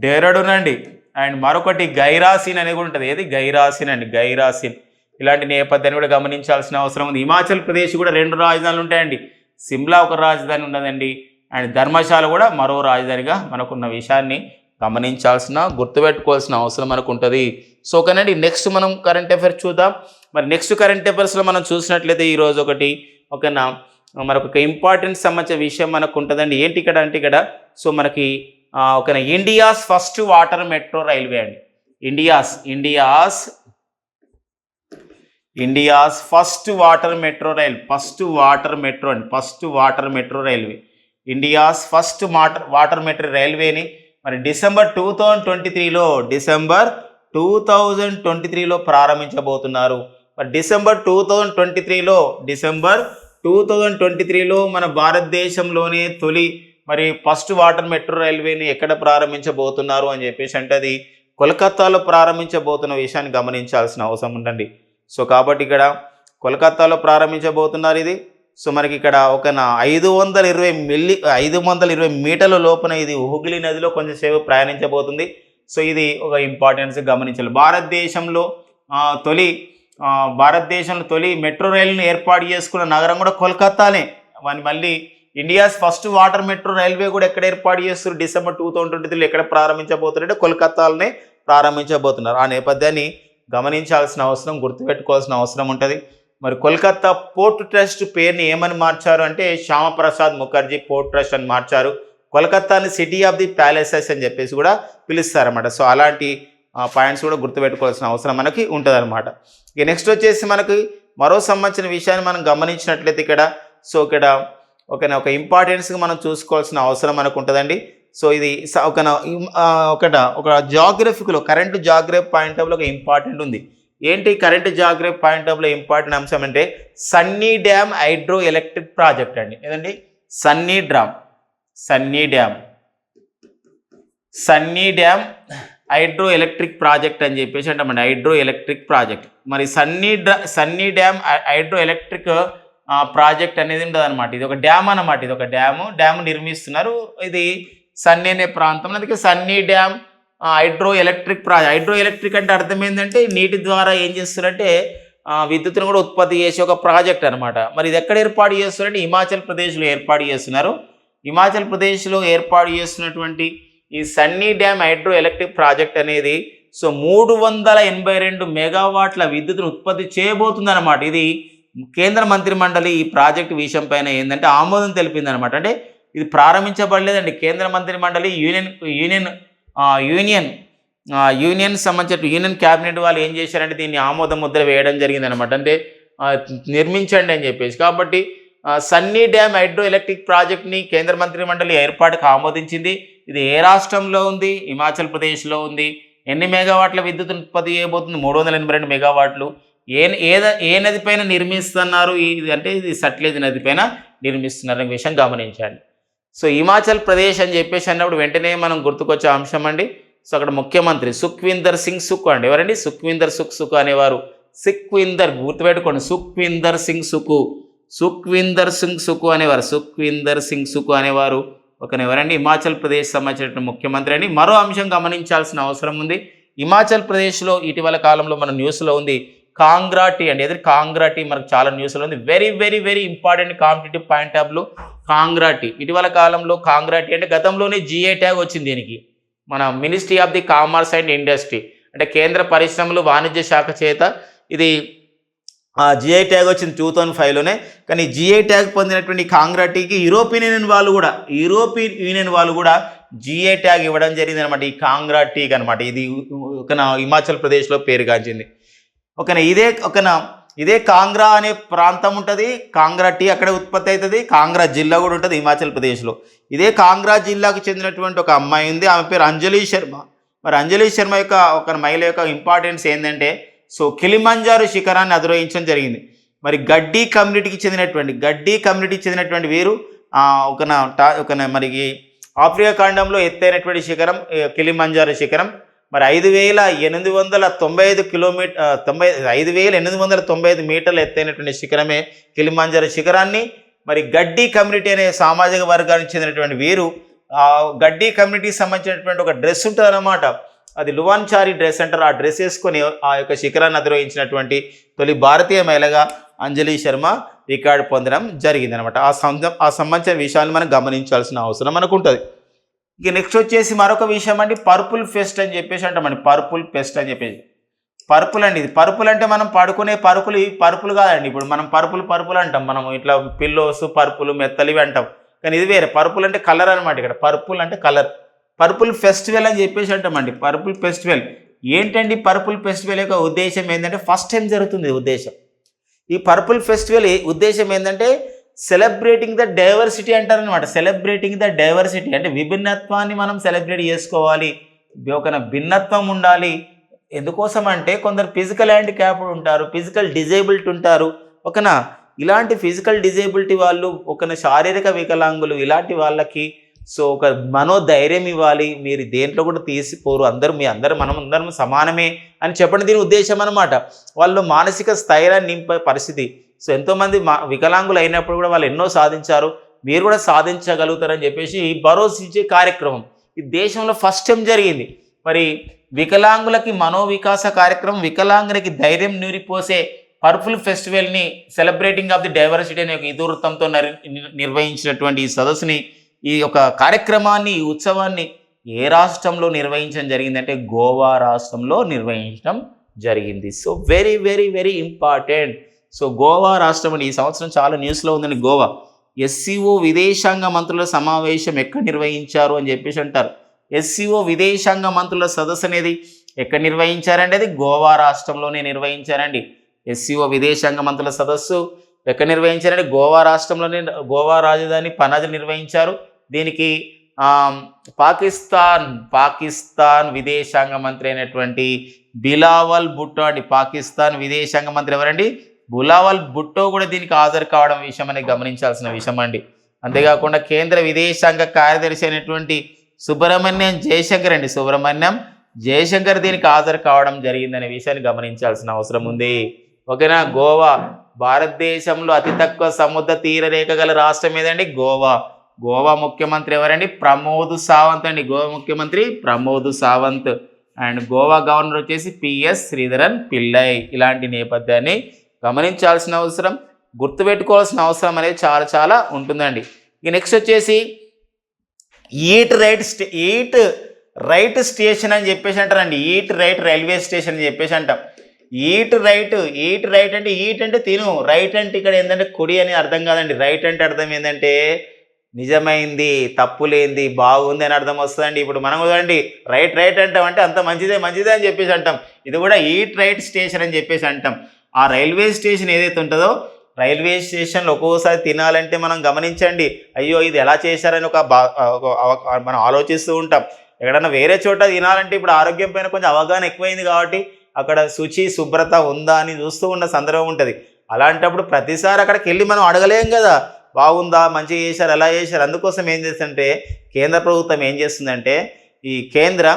డెహ్రాడూన్ అండి. అండ్ మరొకటి గైరాసిన్ అనేది కూడా ఉంటుంది. ఏది గైరాసిన్ అండి, గైరాసిన్. ఇలాంటి నేపథ్యాన్ని కూడా గమనించాల్సిన అవసరం ఉంది. హిమాచల్ ప్రదేశ్ కూడా 2 రాజధానులు ఉంటాయండి. సిమ్లా ఒక రాజధాని ఉన్నదండి, అండ్ ధర్మశాల కూడా మరో రాజధానిగా మనకున్న విషయాన్ని గమనించాల్సిన, గుర్తుపెట్టుకోవాల్సిన అవసరం మనకు ఉంటుంది. సో ఓకేనండి, నెక్స్ట్ మనం కరెంట్ అఫైర్స్ చూద్దాం. మరి నెక్స్ట్ కరెంట్ అఫైర్స్లో మనం చూసినట్లయితే ఈరోజు ఓకేనా మరొక ఇంపార్టెంట్ సంబంధించిన విషయం మనకు ఉంటుందండి. ఏంటి ఇక్కడ అంటే ఇక్కడ సో మనకి ఓకేనా India's first water metro railway అండి. India's first water metro railway India's first water metro రైల్వేని మరి డిసెంబర్ 2023లో ప్రారంభించబోతున్నారు. మరి డిసెంబర్ 2023లో మన భారతదేశంలోనే తొలి మరి ఫస్ట్ వాటర్ మెట్రో రైల్వేని ఎక్కడ ప్రారంభించబోతున్నారు అని చెప్పేసి అంటే అది కోల్కతాలో ప్రారంభించబోతున్న విషయాన్ని గమనించాల్సిన అవసరం ఉందండి. సో కాబట్టి ఇక్కడ కోల్కతాలో ప్రారంభించబోతున్నారు ఇది. సో మనకి ఇక్కడ ఒక 520 మీటర్ల లోపల ఇది హుగ్లీ నదిలో కొంచెంసేపు ప్రయాణించబోతుంది. సో ఇది ఒక ఇంపార్టెన్స్ గమనించాలి. భారతదేశంలో తొలి మెట్రో రైలును ఏర్పాటు చేసుకున్న నగరం కూడా కోల్కతానే. మళ్ళీ India's first water metro railway కూడా ఎక్కడ ఏర్పాటు చేస్తారు, డిసెంబర్ 2023 ఎక్కడ ప్రారంభించబోతున్నారంటే కోల్కతాలోనే ప్రారంభించబోతున్నారు. ఆ నేపథ్యాన్ని గమనించాల్సిన అవసరం, గుర్తుపెట్టుకోవాల్సిన అవసరం ఉంటుంది. మరి కోల్కతా పోర్ట్ ట్రస్ట్ పేరుని ఏమని మార్చారు అంటే శ్యామప్రసాద్ ముఖర్జీ పోర్ట్ ట్రస్ట్ అని మార్చారు. కోల్కతాని సిటీ ఆఫ్ ది ప్యాలెసెస్ అని చెప్పేసి కూడా పిలుస్తారన్నమాట. సో అలాంటి పాయింట్స్ కూడా గుర్తుపెట్టుకోవాల్సిన అవసరం మనకి ఉంటుంది అనమాట. ఇక నెక్స్ట్ వచ్చేసి మనకి మరో సంబంధించిన విషయాన్ని మనం గమనించినట్లయితే ఇక్కడ సో ఇక్కడ ఒక ఇంపార్టెన్స్గా మనం చూసుకోవాల్సిన అవసరం మనకు ఉంటుందండి. సో ఇది ఒక జాగ్రఫికలో కరెంట్ జాగ్రఫీ పాయింట్ ఆఫ్లో ఒక ఇంపార్టెంట్ ఉంది. ఏంటి కరెంట్ జాగ్రఫీ పాయింట్ ఆఫ్లో ఇంపార్టెంట్ అంశం అంటే Sunni dam hydro electric project అండి. ఏదండి Sunni dam hydro electric project అని చెప్పేసి అంటామండి. Hydro electric project. మరి Sunni dam hydro electric project అనేది ఉండదు అనమాట. ఇది ఒక డ్యామ్ అన్నమాట. ఇది ఒక డ్యామ్ నిర్మిస్తున్నారు. ఇది సన్నీ అనే ప్రాంతంలో, అందుకే సన్నీ డ్యామ్ హైడ్రో ఎలక్ట్రిక్ అంటే అర్థం ఏంటంటే నీటి ద్వారా ఏం చేస్తారంటే విద్యుత్తును కూడా ఉత్పత్తి చేసే ఒక ప్రాజెక్ట్ అనమాట. మరి ఇది ఎక్కడ ఏర్పాటు చేస్తారంటే హిమాచల్ ప్రదేశ్లో ఏర్పాటు చేస్తున్నారు. హిమాచల్ ప్రదేశ్లో ఏర్పాటు చేస్తున్నటువంటి ఈ Sunny dam hydro electric project అనేది సో 382 మెగావాట్ల విద్యుత్తును ఉత్పత్తి చేయబోతుంది అనమాట. ఇది కేంద్ర మంత్రి మండలి ఈ ప్రాజెక్టు విషయం పైన ఏంటంటే ఆమోదం తెలిపింది అనమాట. అంటే ఇది ప్రారంభించబడలేదండి. కేంద్ర మంత్రి మండలి యూనియన్ సంబంధించిన యూనియన్ క్యాబినెట్ వాళ్ళు ఏం చేశారంటే దీన్ని ఆమోద ముద్ర వేయడం జరిగింది అనమాట. అంటే నిర్మించండి అని చెప్పేసి. కాబట్టి సన్నీ డ్యామ్ హైడ్రో ఎలక్ట్రిక్ ప్రాజెక్ట్ని కేంద్ర మంత్రి మండలి ఏర్పాటుకు ఆమోదించింది. ఇది ఏ రాష్ట్రంలో ఉంది? హిమాచల్ ప్రదేశ్లో ఉంది. ఎన్ని మెగావాట్ల విద్యుత్ ఉత్పత్తి చేయబోతుంది? 382 మెగావాట్లు. ఏ నది పైన నిర్మిస్తున్నారు ఇది అంటే ఇది సట్లెజ్ నది పైన నిర్మిస్తున్నారు అనే విషయం గమనించండి. సో హిమాచల్ ప్రదేశ్ అని చెప్పేసి అన్నప్పుడు వెంటనే మనం గుర్తుకొచ్చే అంశం అండి. సో అక్కడ ముఖ్యమంత్రి సుఖ్వీందర్ సింగ్ సుఖు అండి. ఎవరండి? సుఖ్వీందర్ సుఖు అనేవారు. గుర్తుపెట్టుకోండి, సుఖ్వీందర్ సింగ్ సుఖు అనేవారు ఎవరండి? హిమాచల్ ప్రదేశ్ సంబంధించిన ముఖ్యమంత్రి అండి. మరో అంశం గమనించాల్సిన అవసరం ఉంది. హిమాచల్ ప్రదేశ్లో ఇటీవల కాలంలో మన న్యూస్లో ఉంది కాంగ్రా టీ అండి. ఏది కాంగ్రా టీ మనకు చాలా న్యూస్లో ఉంది. Very very very important competitive point of view Kangra tea. ఇటీవల కాలంలో కాంగ్రా టీ అంటే గతంలోనే GI ట్యాగ్ వచ్చింది దీనికి. మన ministry of the commerce and industry అంటే కేంద్ర పరిశ్రమలు వాణిజ్య శాఖ చేత ఇది GI ట్యాగ్ వచ్చింది 2005లోనే. కానీ GI ట్యాగ్ పొందినటువంటి కాంగ్రా టీకి యూరోపియన్ యూనియన్ వాళ్ళు కూడా GI ట్యాగ్ ఇవ్వడం జరిగింది అనమాట. ఈ కాంగ్రా టీకి అనమాట. ఇది హిమాచల్ ప్రదేశ్లో పేరుగాంచింది. ఇదే కాంగ్రా అనే ప్రాంతం ఉంటుంది. కాంగ్రా టీ అక్కడ ఉత్పత్తి అవుతుంది. కాంగ్రా జిల్లా కూడా ఉంటుంది హిమాచల్ ప్రదేశ్లో. ఇదే కాంగ్రా జిల్లాకు చెందినటువంటి ఒక అమ్మాయి ఉంది. ఆమె పేరు అంజలి శర్మ. మరి అంజలి శర్మ యొక్క ఒక మహిళ యొక్క ఇంపార్టెన్స్ ఏంటంటే సో కిలిమంజారో శిఖరాన్ని అధిరోహించడం జరిగింది. మరి గడ్డీ కమ్యూనిటీకి చెందినటువంటి వీరు మరి ఆఫ్రికా ఖండంలో ఎత్తైనటువంటి శిఖరం కిలిమంజారో శిఖరం. మరి 5,895 మీటర్లు ఎత్తైనటువంటి శిఖరమే కిలిమంజారో శిఖరాన్ని మరి గడ్డీ కమ్యూనిటీ అనే సామాజిక వర్గానికి చెందినటువంటి వీరు గడ్డి కమ్యూనిటీకి సంబంధించినటువంటి ఒక డ్రెస్ ఉంటుంది అన్నమాట. అది లువాన్చారి డ్రెస్ అంటారు. ఆ డ్రెస్ వేసుకొని ఆ యొక్క శిఖరాన్ని అధిరోహించినటువంటి తొలి భారతీయ మహిళగా అంజలి శర్మ రికార్డు పొందడం జరిగింది అనమాట. ఆ సంబంధించిన విషయాన్ని మనం గమనించాల్సిన అవసరం మనకు ఉంటుంది. ఇక నెక్స్ట్ వచ్చేసి మరొక విషయం అండి, పర్పుల్ ఫెస్ట్ అని చెప్పేసి అంటామండి. పర్పుల్ ఫెస్ట్ అని చెప్పేసి పర్పుల్ అండి. ఇది పర్పుల్ అంటే మనం పడుకునే పరుపులు ఈ పర్పుల్ కాదండి. ఇప్పుడు మనం పర్పుల్ అంటాం, మనం ఇట్లా పిల్లోస్ పర్పుల్ మెత్తలు ఇవి అంటాం, కానీ ఇది వేరే. పర్పుల్ అంటే కలర్ అనమాట. ఇక్కడ పర్పుల్ అంటే కలర్. పర్పుల్ ఫెస్టివల్ అని చెప్పేసి అంటామండి. పర్పుల్ ఫెస్టివల్ ఏంటండి? పర్పుల్ ఫెస్టివల్ యొక్క ఉద్దేశం ఏంటంటే ఫస్ట్ టైం జరుగుతుంది ఉద్దేశం. ఈ పర్పుల్ ఫెస్టివల్ ఉద్దేశం ఏంటంటే సెలబ్రేటింగ్ ద డైవర్సిటీ అంటారనమాట. సెలబ్రేటింగ్ ద డైవర్సిటీ అంటే విభిన్నత్వాన్ని మనం సెలబ్రేట్ చేసుకోవాలి, ఒక భిన్నత్వం ఉండాలి. ఎందుకోసం అంటే కొందరు ఫిజికల్ హ్యాండిక్యాప్డ్ ఉంటారు, ఫిజికల్ డిజేబిలిటీ ఉంటారు, ఓకేనా. ఇలాంటి ఫిజికల్ డిజేబిలిటీ వాళ్ళు, ఒక శారీరక వికలాంగులు, ఇలాంటి వాళ్ళకి సో ఒక మనోధైర్యం ఇవ్వాలి. మీరు దేంట్లో కూడా తీసిపోరు, మనమందరం సమానమే అని చెప్పండి దీని ఉద్దేశం అనమాట. వాళ్ళు మానసిక స్థైర్యాన్ని నింపే పరిస్థితి. సో ఎంతోమంది వికలాంగులు అయినప్పుడు కూడా వాళ్ళు ఎన్నో సాధించారు, మీరు కూడా సాధించగలుగుతారని చెప్పేసి భరోసా ఇచ్చే కార్యక్రమం ఈ దేశంలో ఫస్ట్ టైం జరిగింది. మరి వికలాంగులకి మనోవికాస కార్యక్రమం, వికలాంగులకి ధైర్యం నూరిపోసే పర్పుల్ ఫెస్టివల్ని సెలబ్రేటింగ్ ఆఫ్ ది డైవర్సిటీ అనే ఒక ఇతివృత్తంతో నిర్వహించినటువంటి ఈ సదస్సుని, ఈ యొక్క కార్యక్రమాన్ని, ఈ ఉత్సవాన్ని ఏ రాష్ట్రంలో నిర్వహించడం జరిగిందంటే గోవా రాష్ట్రంలో నిర్వహించడం జరిగింది. So very very very important. So Goa రాష్ట్రం అని ఈ సంవత్సరం చాలా న్యూస్లో ఉందండి. గోవా ఎస్సీఓ విదేశాంగ మంత్రుల సమావేశం ఎక్కడ నిర్వహించారు అని చెప్పేసి అంటారు. ఎస్సీఓ విదేశాంగ మంత్రుల సదస్సు అనేది ఎక్కడ నిర్వహించారండి? అది గోవా రాష్ట్రంలోనే నిర్వహించారండి. ఎస్సీఓ విదేశాంగ మంత్రుల సదస్సు ఎక్కడ నిర్వహించారంటే గోవా రాష్ట్రంలోనే, గోవా రాజధాని పనాజీ నిర్వహించారు. దీనికి పాకిస్తాన్ విదేశాంగ మంత్రి అయినటువంటి బిలావల్ భుట్టో అండి. పాకిస్తాన్ విదేశాంగ మంత్రి ఎవరండి? బిలావల్ భుట్టో కూడా దీనికి హాజరు కావడం విషయం అనేది గమనించాల్సిన విషయం అండి. అంతేకాకుండా కేంద్ర విదేశాంగ కార్యదర్శి అయినటువంటి సుబ్రహ్మణ్యం జయశంకర్ దీనికి హాజరు కావడం జరిగిందనే విషయాన్ని గమనించాల్సిన అవసరం ఉంది. ఓకేనా. గోవా భారతదేశంలో అతి తక్కువ సముద్ర తీర రేఖ గల రాష్ట్రం ఏదండి? గోవా ముఖ్యమంత్రి ఎవరండి? ప్రమోద్ సావంత్ అండి. గోవా ముఖ్యమంత్రి ప్రమోద్ సావంత్. అండ్ గోవా గవర్నర్ వచ్చేసి పిఎస్ శ్రీధరన్ పిల్లై. ఇలాంటి నేపథ్యాన్ని గమనించాల్సిన అవసరం, గుర్తుపెట్టుకోవాల్సిన అవసరం అనేది చాలా చాలా ఉంటుందండి. ఇక నెక్స్ట్ వచ్చేసి ఈట్ రైట్ స్టేషన్ అని చెప్పేసి అంటారండి. ఈట్ రైట్ రైల్వే స్టేషన్ అని చెప్పేసి అంటాం. ఈట్ రైట్ అంటే ఈట్ అంటే తిను, రైట్ అంటే ఇక్కడ ఏంటంటే కుడి అని అర్థం కాదండి. రైట్ అంటే అర్థం ఏంటంటే నిజమైంది, తప్పులేంది, బాగుంది అని అర్థం వస్తుందండి. ఇప్పుడు మనం చూడండి రైట్ అంటాం అంటే అంత మంచిదే అని చెప్పేసి అంటాం. ఇది కూడా ఈట్ రైట్ స్టేషన్ అని చెప్పేసి అంటాం. ఆ రైల్వే స్టేషన్ ఏదైతే ఉంటుందో, రైల్వే స్టేషన్లో ఒక్కోసారి తినాలంటే మనం గమనించండి, అయ్యో ఇది ఎలా చేశారని మనం ఆలోచిస్తూ ఉంటాం. ఎక్కడన్నా వేరే చోట తినాలంటే ఇప్పుడు ఆరోగ్యం పైన కొంచెం అవగాహన ఎక్కువైంది కాబట్టి అక్కడ శుభ్రత ఉందా అని చూస్తూ ఉన్న సందర్భం ఉంటుంది. అలాంటప్పుడు ప్రతిసారి అక్కడికి వెళ్ళి మనం అడగలేం కదా, బాగుందా, మంచిగా చేశారు, ఎలా చేశారు. అందుకోసం ఏం చేస్తుందంటే కేంద్ర ప్రభుత్వం ఏం చేస్తుందంటే, ఈ కేంద్ర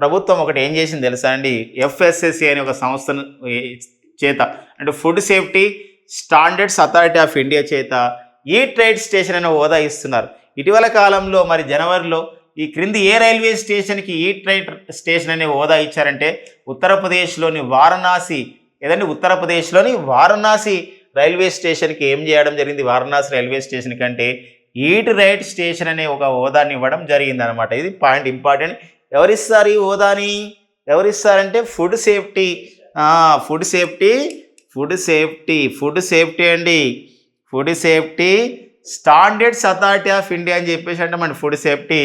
ప్రభుత్వం ఒకటి ఏం చేసింది తెలుసా అండి? FSSA అనే ఒక సంస్థను చేత, అంటే food safety standards authority of India చేత ఈట్ రైట్ స్టేషన్ అనే హోదా ఇస్తున్నారు. ఇటీవల కాలంలో మరి జనవరిలో ఈ క్రింది ఏ రైల్వే స్టేషన్కి ఈట్ రైట్ స్టేషన్ అనే హోదా ఇచ్చారంటే ఉత్తరప్రదేశ్లోని వారణాసి రైల్వే స్టేషన్కి ఏం చేయడం జరిగింది? వారణాసి రైల్వే స్టేషన్ కంటే ఈట్ రైట్ స్టేషన్ అనే ఒక హోదాని ఇవ్వడం జరిగింది అనమాట. ఇది పాయింట్ ఇంపార్టెంట్. ఎవరిస్తారు ఈ హోదాని? ఎవరిస్తారంటే ఫుడ్ సేఫ్టీ అండి. Food safety standards authority of India అని చెప్పేసి అంటే మన food safety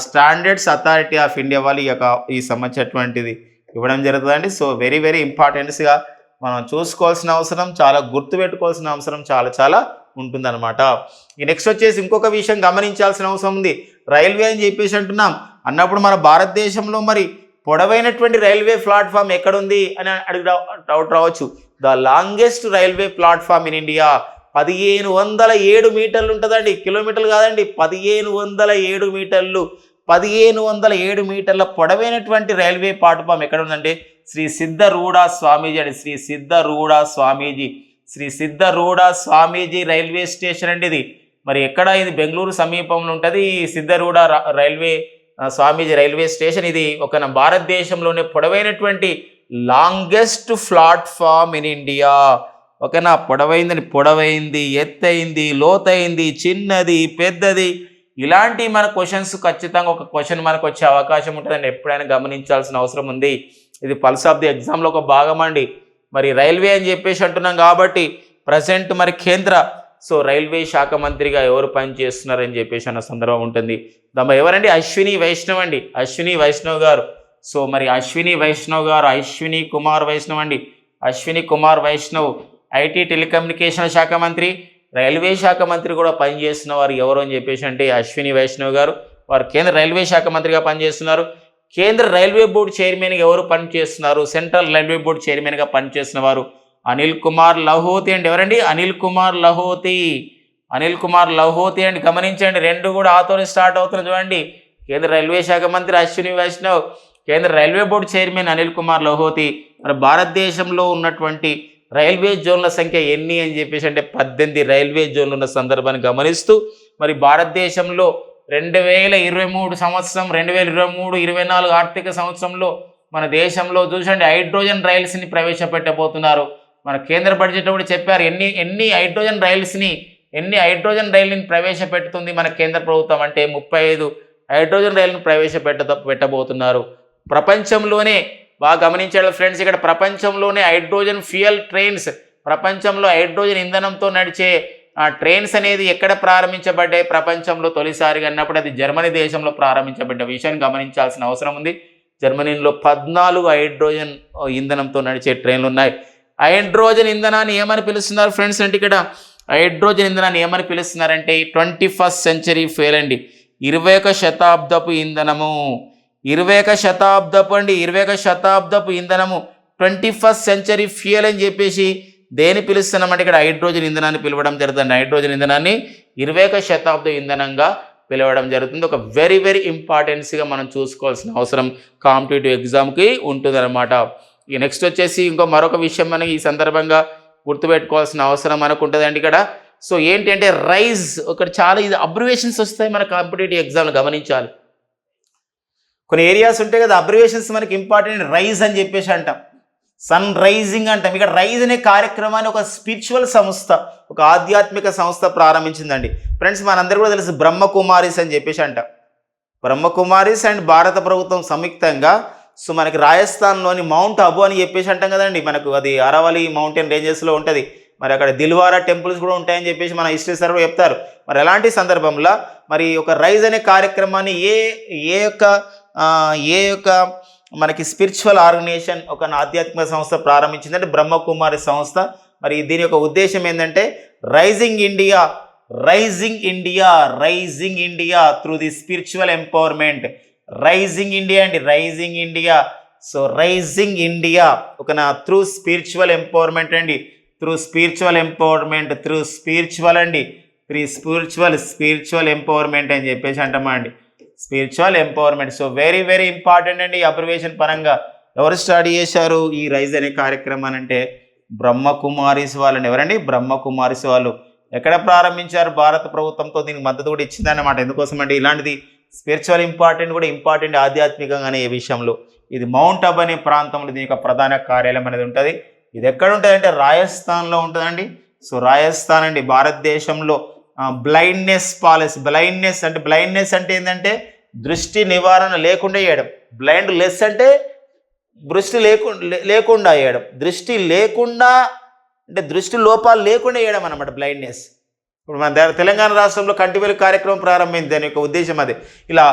standards authority of India వాళ్ళు ఈ సంబంధించినటువంటిది ఇవ్వడం జరుగుతుందండి. సో వెరీ వెరీ ఇంపార్టెంట్స్గా మనం చూసుకోవాల్సిన అవసరం, చాలా గుర్తుపెట్టుకోవాల్సిన అవసరం చాలా చాలా ఉంటుందన్నమాట. ఈ నెక్స్ట్ వచ్చేసి ఇంకొక విషయం గమనించాల్సిన అవసరం ఉంది. రైల్వే అని చెప్పేసి అంటున్నాం అన్నప్పుడు మన భారతదేశంలో మరి పొడవైనటువంటి రైల్వే ప్లాట్ఫామ్ ఎక్కడుంది అని డౌట్ రావచ్చు. The longest railway platform in India 1507 మీటర్లు ఉంటుందండి. కిలోమీటర్లు కాదండి, 1507 మీటర్లు. 1507 మీటర్ల పొడవైనటువంటి రైల్వే ప్లాట్ఫామ్ ఎక్కడ ఉందంటే శ్రీ సిద్ధరూఢ స్వామీజీ రైల్వే స్టేషన్ అండి. ఇది మరి ఎక్కడ ఇది బెంగళూరు సమీపంలో ఉంటుంది సిద్ధరూడ రైల్వే స్వామీజీ రైల్వే స్టేషన్. ఇది ఒక భారతదేశంలోనే పొడవైనటువంటి లాంగెస్ట్ ప్లాట్ఫామ్ ఇన్ ఇండియా. ఓకేనా, పొడవైంది, ఎత్తైంది, లోతైంది, చిన్నది, పెద్దది, ఇలాంటి మన క్వశ్చన్స్ ఖచ్చితంగా ఒక క్వశ్చన్ మనకు వచ్చే అవకాశం ఉంటుందండి. ఎప్పుడైనా గమనించాల్సిన అవసరం ఉంది. ఇది పల్స్ ఆఫ్ ది ఎగ్జామ్లో ఒక భాగం అండి. మరి రైల్వే అని చెప్పేసి అంటున్నాం కాబట్టి ప్రజెంట్ మరి కేంద్ర రైల్వే శాఖ మంత్రిగా ఎవరు పనిచేస్తున్నారని చెప్పేసి అన్న సందర్భం ఉంటుంది. ఎవరండి? అశ్విని వైష్ణవ్ అండి, అశ్విని వైష్ణవ్ గారు. మరి అశ్విని వైష్ణవ్ గారు, అశ్విని కుమార్ వైష్ణవ్ అండి, అశ్విని కుమార్ వైష్ణవ్ ఐటీ టెలికమ్యూనికేషన్ శాఖ మంత్రి, రైల్వే శాఖ మంత్రి కూడా పనిచేస్తున్న వారు ఎవరు అని చెప్పేసి అంటే అశ్విని వైష్ణవ్ గారు. వారు కేంద్ర రైల్వే శాఖ మంత్రిగా పనిచేస్తున్నారు. కేంద్ర రైల్వే బోర్డు చైర్మన్గా ఎవరు పనిచేస్తున్నారు? సెంట్రల్ రైల్వే బోర్డు చైర్మన్గా పనిచేస్తున్న వారు అనిల్ కుమార్ లహోతి అండి. ఎవరండి? అనిల్ కుమార్ లహోతి, అనిల్ కుమార్ లహోతి అండి. గమనించండి, రెండు కూడా ఆతోనే స్టార్ట్ అవుతున్నారు చూడండి. కేంద్ర రైల్వే శాఖ మంత్రి అశ్విని వైష్ణవ్, కేంద్ర railway board chairman Anil Kumar Lahoti. మరి భారతదేశంలో ఉన్నటువంటి రైల్వే జోన్ల సంఖ్య ఎన్ని అని చెప్పేసి అంటే 18 రైల్వే జోన్లు ఉన్న సందర్భాన్ని గమనిస్తూ మరి భారతదేశంలో 2023 సంవత్సరం 2023-24 ఆర్థిక సంవత్సరంలో మన దేశంలో చూసండి హైడ్రోజన్ రైల్స్ని ప్రవేశపెట్టబోతున్నారు. మన కేంద్ర బడ్జెట్ కూడా చెప్పారు ఎన్ని హైడ్రోజన్ రైలుని ప్రవేశపెడుతుంది మన కేంద్ర ప్రభుత్వం అంటే 35 హైడ్రోజన్ రైలును పెట్టబోతున్నారు. ప్రపంచంలోనే బాగా గమనించాలి ఫ్రెండ్స్, ఇక్కడ ప్రపంచంలోనే హైడ్రోజన్ ఫ్యూయల్ ట్రైన్స్, ప్రపంచంలో హైడ్రోజన్ ఇంధనంతో నడిచే ట్రైన్స్ అనేది ఎక్కడ ప్రారంభించబడ్డాయి? ప్రపంచంలో తొలిసారిగా అన్నప్పుడు అది జర్మనీ దేశంలో ప్రారంభించబడ్డ విషయాన్ని గమనించాల్సిన అవసరం ఉంది. జర్మనీలో 14 హైడ్రోజన్ ఇంధనంతో నడిచే ట్రైన్లు ఉన్నాయి. హైడ్రోజన్ ఇంధనాన్ని ఏమని పిలుస్తున్నారు ఫ్రెండ్స్ అంటే ఇక్కడ హైడ్రోజన్ ఇంధనాన్ని ఏమని పిలుస్తున్నారంటే 21st సెంచరీ ఫ్యూయల్ అండి, 21వ శతాబ్దపు ఇంధనము, 21వ శతాబ్దపు ఇంధనము 21st సెంచరీ ఫ్యూయల్ అని చెప్పేసి దేని పిలుస్తున్నామంటే ఇక్కడ హైడ్రోజన్ ఇంధనాన్ని పిలవడం జరుగుతుంది. హైడ్రోజన్ ఇంధనాన్ని 21వ శతాబ్ద ఇంధనంగా పిలవడం జరుగుతుంది. ఒక వెరీ వెరీ ఇంపార్టెన్స్గా మనం చూసుకోవాల్సిన అవసరం కాంపిటేటివ్ ఎగ్జామ్కి ఉంటుంది అనమాట. ఇక నెక్స్ట్ వచ్చేసి మరొక విషయం మనకి ఈ సందర్భంగా గుర్తుపెట్టుకోవాల్సిన అవసరం మనకు ఉంటుందండి ఇక్కడ. ఏంటి అంటే రైజ్, ఇక్కడ చాలా ఇది అబ్రివేషన్స్ వస్తాయి మన కాంపిటేటివ్ ఎగ్జామ్లు గమనించాలి. కొన్ని ఏరియాస్ ఉంటాయి కదా అబ్రివేషన్స్ మనకి ఇంపార్టెంట్. రైజ్ అని చెప్పేసి అంటాం, సన్ రైజింగ్ అంటాం. ఇక్కడ రైజ్ అనే కార్యక్రమాన్ని ఒక స్పిరిచువల్ సంస్థ, ఒక ఆధ్యాత్మిక సంస్థ ప్రారంభించిందండి. ఫ్రెండ్స్ మనందరూ కూడా తెలుసు బ్రహ్మకుమారిస్ అని చెప్పేసి అంటాం. బ్రహ్మకుమారిస్ అండ్ భారత ప్రభుత్వం సంయుక్తంగా మనకి రాజస్థాన్లోని మౌంట్ అబు అని చెప్పేసి అంటాం కదండి, మనకు అది అరవలి మౌంటైన్ రేంజెస్లో ఉంటుంది. మరి అక్కడ దిల్వారా టెంపుల్స్ కూడా ఉంటాయని చెప్పేసి మన హిస్టరీ సార్ చెప్తారు. మరి అలాంటి సందర్భంలో మరి ఒక రైజ్ అనే కార్యక్రమాన్ని ఏ యొక్క మనకి స్పిరిచువల్ ఆర్గనైజేషన్ ఒక ఆధ్యాత్మిక సంస్థ ప్రారంభించిందంటే బ్రహ్మకుమారి సంస్థ. మరి దీని యొక్క ఉద్దేశం ఏంటంటే rising India through the spiritual empowerment. Rising India అండి, రైజింగ్ ఇండియా ఒక త్రూ స్పిరిచువల్ ఎంపవర్మెంట్ అండి, త్రూ స్పిరిచువల్ ఎంపవర్మెంట్ అని చెప్పేసి అంటామా అండి, spiritual empowerment. Very very important అండి. అబ్రివేషన్ పరంగా ఎవరు స్టడీ చేశారు ఈ రైజ్ అనే కార్యక్రమాన్ని అంటే బ్రహ్మకుమారిస్ వాళ్ళని. ఎవరండి? బ్రహ్మకుమారిస్ వాళ్ళు. ఎక్కడ ప్రారంభించారు? భారత ప్రభుత్వంతో దీనికి మద్దతు కూడా ఇచ్చిందన్నమాట. ఎందుకోసం అంటే ఇలాంటిది స్పిరిచువల్ ఇంపార్టెంట్ ఆధ్యాత్మికంగా అనే విషయంలో. ఇది మౌంట్ అబు అనే ప్రాంతంలో దీని యొక్క ప్రధాన కార్యాలయం అనేది ఉంటుంది. ఇది ఎక్కడ ఉంటుంది అంటే రాజస్థాన్లో ఉంటుందండి. రాజస్థాన్ అండి భారతదేశంలో. బ్లైండ్నెస్ అంటే ఏంటంటే దృష్టి నివారణ లేకుండా చేయడం. బ్లైండ్లెస్ అంటే దృష్టి లేకుండా చేయడం, దృష్టి లేకుండా అంటే దృష్టి లోపాలు లేకుండా చేయడం అన్నమాట బ్లైండ్నెస్. ఇప్పుడు మన తెలంగాణ రాష్ట్రంలో కంటి వెలుగు కార్యక్రమం ప్రారంభమైంది. దాని యొక్క ఉద్దేశం అదే. ఇలా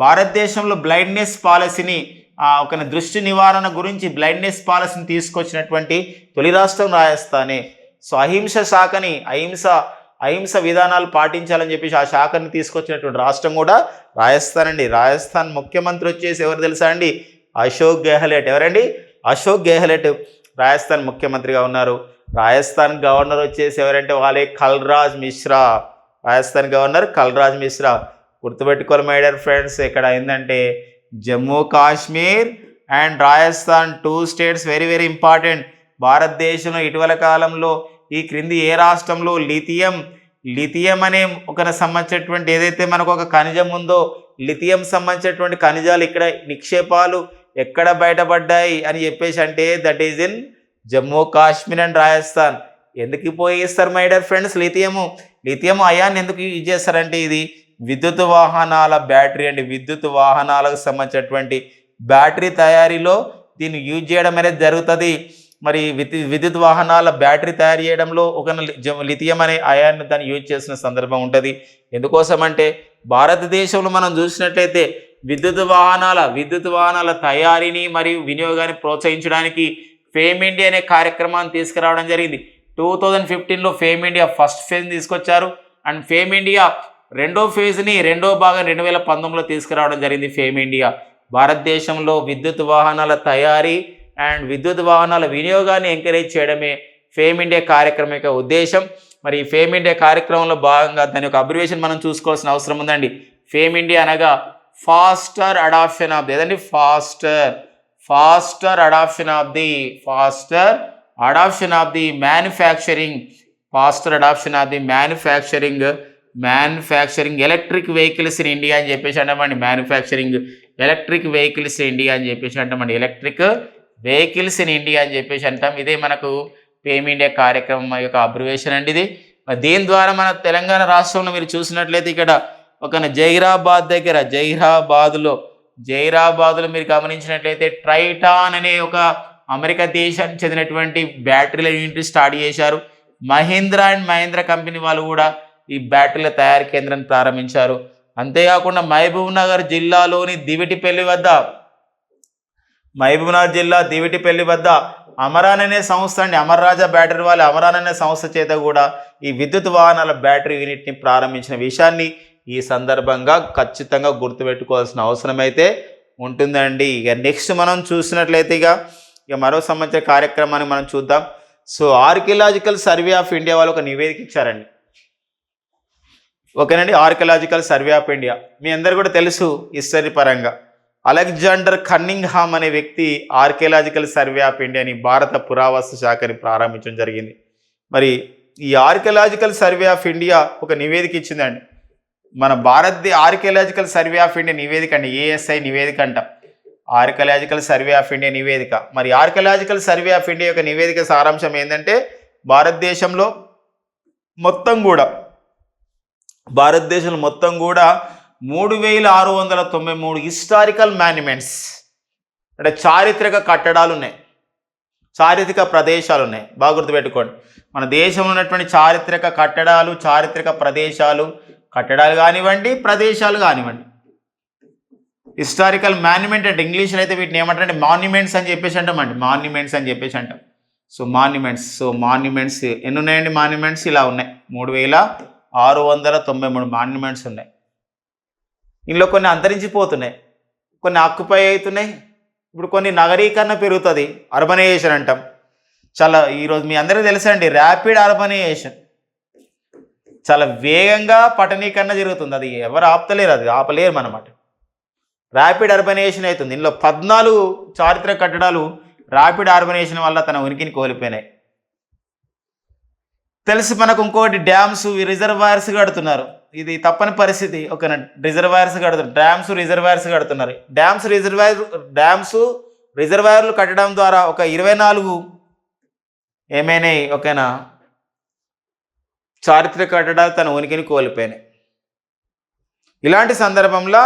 భారతదేశంలో బ్లైండ్నెస్ పాలసీని ఒక దృష్టి నివారణ గురించి బ్లైండ్నెస్ పాలసీని తీసుకొచ్చినటువంటి తొలి రాష్ట్రం రాజస్థానే. అహింస విధానాలు పాటించాలని చెప్పేసి ఆ శాఖని తీసుకొచ్చినటువంటి రాష్ట్రం కూడా రాజస్థాన్ అండి. రాజస్థాన్ ముఖ్యమంత్రి వచ్చేసి ఎవరు తెలుసా అండి? అశోక్ గెహ్లట్. ఎవరండి? అశోక్ గెహ్లట్ రాజస్థాన్ ముఖ్యమంత్రిగా ఉన్నారు. రాజస్థాన్ గవర్నర్ వచ్చేసి ఎవరంటే వాళ్ళే కల్రాజ్ మిశ్రా. రాజస్థాన్ గవర్నర్ కల్రాజ్ మిశ్రా. గుర్తుపెట్టుకోవాలి మై డియర్ ఫ్రెండ్స్. ఇక్కడ ఏంటంటే Jammu Kashmir and Rajasthan 2 states very very important. భారతదేశంలో ఇటీవల కాలంలో ఈ క్రింది ఏ రాష్ట్రంలో లిథియం లిథియం అనే ఒక సంబంధించినటువంటి ఏదైతే మనకు ఒక ఖనిజం ఉందో, లిథియం సంబంధించినటువంటి ఖనిజాలు ఇక్కడ నిక్షేపాలు ఎక్కడ బయటపడ్డాయి అని చెప్పేసి అంటే that is in Jammu Kashmir and Rajasthan. ఎందుకు ఉపయోగిస్తారు my dear friends lithium ion ఎందుకు యూజ్ చేస్తారంటే ఇది విద్యుత్ వాహనాల బ్యాటరీ అండి. విద్యుత్ వాహనాలకు సంబంధించినటువంటి బ్యాటరీ తయారీలో దీన్ని యూజ్ చేయడం అనేది జరుగుతుంది. మరి విద్యుత్ వాహనాల బ్యాటరీ తయారు చేయడంలో ఒక లిథియం అనే అయాన్ని దాన్ని యూజ్ చేసిన సందర్భం ఉంటుంది. ఎందుకోసం అంటే భారతదేశంలో మనం చూసినట్లయితే విద్యుత్ వాహనాల తయారీని మరియు వినియోగాన్ని ప్రోత్సహించడానికి ఫేమ్ ఇండియా అనే కార్యక్రమాన్ని తీసుకురావడం జరిగింది. 2015లో ఫేమ్ ఇండియా ఫస్ట్ ఫేజ్ తీసుకొచ్చారు అండ్ ఫేమ్ ఇండియా రెండో భాగం 2019లో తీసుకురావడం జరిగింది. ఫేమ్ ఇండియా భారతదేశంలో విద్యుత్ వాహనాల తయారీ అండ్ విద్యుత్ వాహనాల వినియోగాన్ని ఎంకరేజ్ చేయడమే ఫేమ్ ఇండియా కార్యక్రమం యొక్క ఉద్దేశం. మరి ఈ ఫేమ్ ఇండియా కార్యక్రమంలో భాగంగా దాని యొక్క అబ్రివేషన్ మనం చూసుకోవాల్సిన అవసరం ఉందండి. ఫేమ్ ఇండియా అనగా faster adoption of the manufacturing electric vehicles in India అని చెప్పేసి అంటామండి. ఎలక్ట్రిక్ వెహికల్స్ ఇన్ ఇండియా అని చెప్పేసి అంటామండి. ఎలక్ట్రిక్ వెహికల్స్ ఇన్ ఇండియా అని చెప్పేసి అంటాం. ఇదే మనకు ఫేమ్ ఇండియా కార్యక్రమం యొక్క అబ్రివేషన్ అండి ఇది. దీని ద్వారా మన తెలంగాణ రాష్ట్రంలో మీరు చూసినట్లయితే ఇక్కడ ఒక జైరాబాద్లో మీరు గమనించినట్లయితే ట్రైటాన్ అనే ఒక అమెరికా దేశానికి చెందినటువంటి బ్యాటరీల యూనిట్ స్టార్ట్ చేశారు. మహీంద్రా కంపెనీ వాళ్ళు కూడా ఈ బ్యాటరీల తయారీ కేంద్రాన్ని ప్రారంభించారు. అంతేకాకుండా మహబూబ్ నగర్ జిల్లా దివిటిపల్లి వద్ద అమరాన్ అనే సంస్థ అండి, అమర్ రాజా బ్యాటరీ వాళ్ళ అమరాన్ అనే సంస్థ చేత కూడా ఈ విద్యుత్ వాహనాల బ్యాటరీ యూనిట్ని ప్రారంభించిన విషయాన్ని ఈ సందర్భంగా ఖచ్చితంగా గుర్తుపెట్టుకోవాల్సిన అవసరం అయితే ఉంటుందండి. ఇక నెక్స్ట్ మనం చూసినట్లయితే ఇక మరో సంబంధించిన కార్యక్రమాన్ని మనం చూద్దాం. So archaeological survey of India వాళ్ళు ఒక నివేదిక ఇచ్చారండి. ఓకేనండి, ఆర్కియలాజికల్ సర్వే ఆఫ్ ఇండియా మీ అందరు కూడా తెలుసు హిస్టరీ పరంగా. అలెగ్జాండర్ కన్నింగ్హామ్ అనే వ్యక్తి ఆర్కియలాజికల్ సర్వే ఆఫ్ ఇండియాని భారత పురావస్తు శాఖని ప్రారంభించడం జరిగింది. మరి ఈ ఆర్కియలాజికల్ సర్వే ఆఫ్ ఇండియా ఒక నివేదిక ఇచ్చిందండి. మన ఆర్కియలాజికల్ సర్వే ఆఫ్ ఇండియా నివేదిక అండి, ఏఎస్ఐ నివేదిక అంట. ఆర్కియలాజికల్ సర్వే ఆఫ్ ఇండియా నివేదిక. మరి ఆర్కియలాజికల్ సర్వే ఆఫ్ ఇండియా యొక్క నివేదిక సారాంశం ఏంటంటే భారతదేశంలో మొత్తం కూడా 3693 హిస్టారికల్ మాన్యుమెంట్స్ అంటే చారిత్రక కట్టడాలు ఉన్నాయి, చారిత్రక ప్రదేశాలు ఉన్నాయి. బాగా గుర్తుపెట్టుకోండి, మన దేశంలో ఉన్నటువంటి చారిత్రక కట్టడాలు, చారిత్రక ప్రదేశాలు, కట్టడాలు కానివ్వండి, ప్రదేశాలు కానివ్వండి. హిస్టారికల్ మాన్యుమెంట్ అంటే ఇంగ్లీష్లో అయితే వీటిని ఏమంటారంటే మాన్యుమెంట్స్ అని చెప్పేసి అంటామండి. సో మాన్యుమెంట్స్ ఎన్ని ఉన్నాయండి? మాన్యుమెంట్స్ ఇలా ఉన్నాయి, 3693 మాన్యుమెంట్స్ ఉన్నాయి. ఇందులో కొన్ని అంతరించిపోతున్నాయి, కొన్ని ఆక్యుపై అవుతున్నాయి, ఇప్పుడు కొన్ని నగరీకరణ పెరుగుతుంది, అర్బనైజేషన్ అంటాం. చాలా ఈరోజు మీ అందరికీ తెలుసండి ర్యాపిడ్ అర్బనైజేషన్, చాలా వేగంగా పట్టణీకరణ జరుగుతుంది. అది ఎవరు ఆపలేరు అన్నమాట. ర్యాపిడ్ అర్బనైజేషన్ అవుతుంది. ఇందులో 14 చారిత్రక కట్టడాలు ర్యాపిడ్ అర్బనైజేషన్ వల్ల తన ఉనికిని కోల్పోయినాయి. తెలుసు మనకు ఇంకోటి డ్యామ్స్, రిజర్వాయర్స్ కడుతున్నారు. ఇది తప్పని పరిస్థితి. ఒక రిజర్వాయర్స్ కడుతున్నారు, రిజర్వాయర్స్ కడుతున్నారు. రిజర్వాయర్లు కట్టడం ద్వారా ఒక 24 ఏమైనాయి ఓకేనా చారిత్రక కట్టడాలు తన ఉనికిని కోల్పోయినాయి. ఇలాంటి సందర్భంలో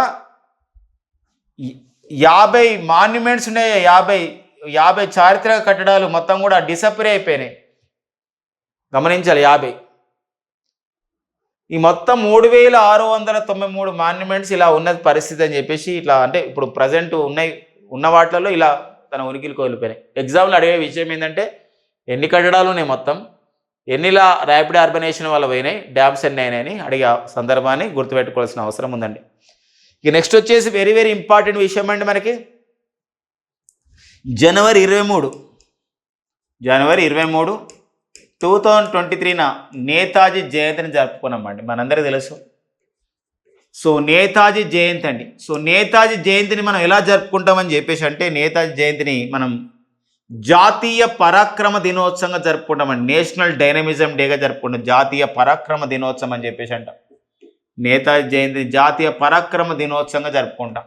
50 మాన్యుమెంట్స్ ఉన్నాయి, 50 చారిత్రక కట్టడాలు మొత్తం కూడా డిసపేర్ అయిపోయినాయి. గమనించాలి 50. ఈ మొత్తం 3693 మాన్యుమెంట్స్ ఇలా ఉన్న పరిస్థితి అని చెప్పేసి ఇట్లా అంటే ఇప్పుడు ప్రజెంట్ ఉన్న వాటిలలో ఇలా తన ఉనికిని కోల్పోయినాయి. ఎగ్జామ్లో అడిగే విషయం ఏంటంటే ఎన్ని కట్టడాలు ఉన్నాయి, మొత్తం ఎన్నిలా ర్యాపిడ్ అర్బనైజేషన్ వల్ల పోయినాయి, డ్యామ్స్ ఎన్ని అయినాయని అడిగే సందర్భాన్ని గుర్తుపెట్టుకోవాల్సిన అవసరం ఉందండి. ఇక నెక్స్ట్ వచ్చేసి వెరీ వెరీ ఇంపార్టెంట్ విషయం అండి మనకి జనవరి 23 2023 నేతాజీ జయంతిని జరుపుకున్నామండి. మనందరికీ తెలుసు. సో నేతాజీ జయంతి అండి. సో నేతాజీ జయంతిని మనం ఎలా జరుపుకుంటామని చెప్పేసి అంటే నేతాజీ జయంతిని మనం జాతీయ పరాక్రమ దినోత్సవంగా జరుపుకుంటామండి. నేషనల్ డైనమిజం డేగా జరుపుకుంటాం. జాతీయ పరాక్రమ దినోత్సవం అని చెప్పేసి అంటాం. నేతాజీ జయంతి జాతీయ పరాక్రమ దినోత్సవంగా జరుపుకుంటాం.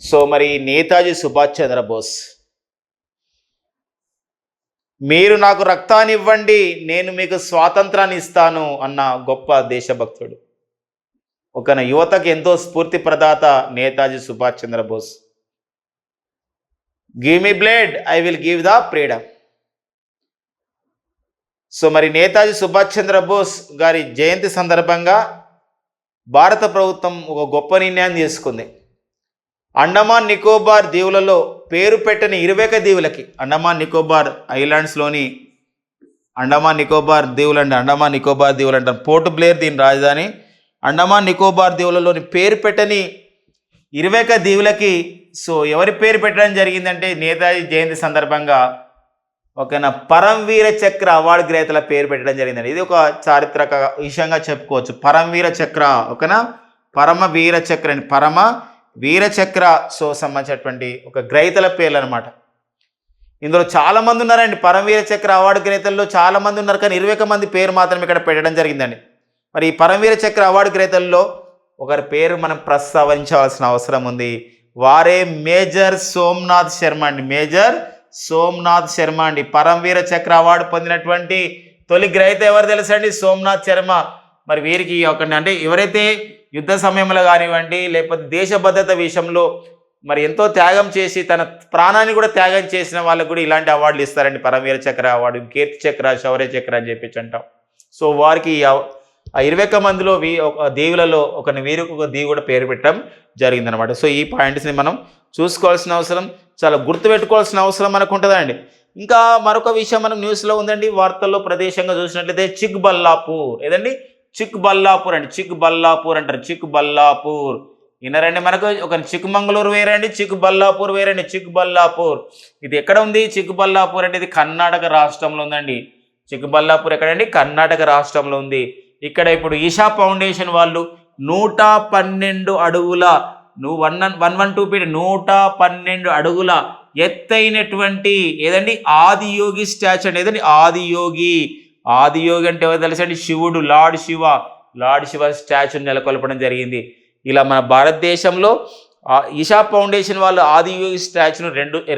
సో మరి నేతాజీ సుభాష్ చంద్రబోస్, మీరు నాకు రక్తాన్ని ఇవ్వండి, నేను మీకు స్వాతంత్రాన్ని ఇస్తాను అన్న గొప్ప దేశభక్తుడు. ఒక యువతకు ఎంతో స్ఫూర్తి ప్రదాత Netaji Subhash Chandra Bose. Give me blood, I will give the freedom. So మరి నేతాజీ సుభాష్ చంద్రబోస్ గారి జయంతి సందర్భంగా భారత ప్రభుత్వం ఒక గొప్ప నిర్ణయాన్ని తీసుకుంది. అండమాన్ నికోబార్ దీవులలో పేరు పెట్టని 21 దీవులకి, అండమాన్ నికోబార్ ఐలాండ్స్లోని అండమాన్ నికోబార్ దీవులు అంటారు. పోర్ట్ బ్లేర్ దీని రాజధాని. అండమాన్ నికోబార్ దీవులలోని పేరు పెట్టని 21 దీవులకి సో ఎవరి పేరు పెట్టడం జరిగిందంటే నేతాజీ జయంతి సందర్భంగా ఓకేనా పరమవీర చక్ర అవార్డు గ్రహీతల పేరు పెట్టడం జరిగిందండి. ఇది ఒక చారిత్రక విషయంగా చెప్పుకోవచ్చు. పరమవీర చక్ర ఓకేనా, పరమవీర చక్ర అండి, పరమ వీర చక్ర సో సంబంధించినటువంటి ఒక గ్రహీతల పేర్లు అనమాట. ఇందులో చాలామంది ఉన్నారండి. పరమవీర చక్ర అవార్డు గ్రహీతల్లో చాలామంది ఉన్నారు, కానీ 21 మంది పేరు మాత్రం ఇక్కడ పెట్టడం జరిగిందండి. మరి ఈ పరమవీర చక్ర అవార్డు గ్రహీతల్లో ఒకరి పేరు మనం ప్రస్తావించవలసిన అవసరం ఉంది. వారే మేజర్ సోమనాథ్ శర్మ అండి. మేజర్ సోమనాథ్ శర్మ అండి. పరమవీర చక్ర అవార్డు పొందినటువంటి తొలి గ్రహీత ఎవరు తెలుసండి? సోమనాథ్ శర్మ. మరి వీరికి ఒక అంటే ఎవరైతే యుద్ధ సమయంలో కానివ్వండి లేకపోతే దేశ భద్రత విషయంలో మరి ఎంతో త్యాగం చేసి తన ప్రాణాన్ని కూడా త్యాగం చేసిన వాళ్ళకు కూడా ఇలాంటి అవార్డులు ఇస్తారండి. పరమవీర చక్ర అవార్డు, కీర్తి చక్ర, శౌర్య చక్ర అని చెప్పేసి అంటాం. సో వారికి ఆ 21 మందిలో ఒక దీవులలో వీరికి ఒక దీవి కూడా పేరు పెట్టడం జరిగిందనమాట. సో ఈ పాయింట్స్ని మనం చూసుకోవాల్సిన అవసరం, చాలా గుర్తుపెట్టుకోవాల్సిన అవసరం మనకు ఉంటుందండి. ఇంకా మరొక విషయం మనకు న్యూస్లో ఉందండి, వార్తల్లో ప్రదేశంగా చూసినట్లయితే చిక్బల్లాపూర్. ఏదండి? చిక్బల్లాపూర్ అండి. చిక్బల్లాపూర్ అంటారు. చిక్బల్లాపూర్ వినరండి. మనకు ఒక చిక్మంగళూరు వేరండి, చిక్బల్లాపూర్ వేరండి. చిక్బల్లాపూర్ ఇది ఎక్కడ ఉంది? చిక్బల్లాపూర్ అంటే ఇది కర్ణాటక రాష్ట్రంలో ఉందండి. చిక్బల్లాపూర్ ఎక్కడండి? కర్ణాటక రాష్ట్రంలో ఉంది. ఇక్కడ ఇప్పుడు ఈషా ఫౌండేషన్ వాళ్ళు 112 అడుగుల 112 ఫీట్ 112 అడుగుల ఎత్తైనటువంటి ఏదండి ఆదియోగి స్టాచ్యూ అండి. ఏదండి ఆదియోగి అంటే ఎవరు తెలుసండి? శివుడు, లార్డ్ శివ స్టాచ్యూని నెలకొల్పడం జరిగింది. ఇలా మన భారతదేశంలో ఈషా ఫౌండేషన్ వాళ్ళు ఆదియోగి స్టాచ్యూను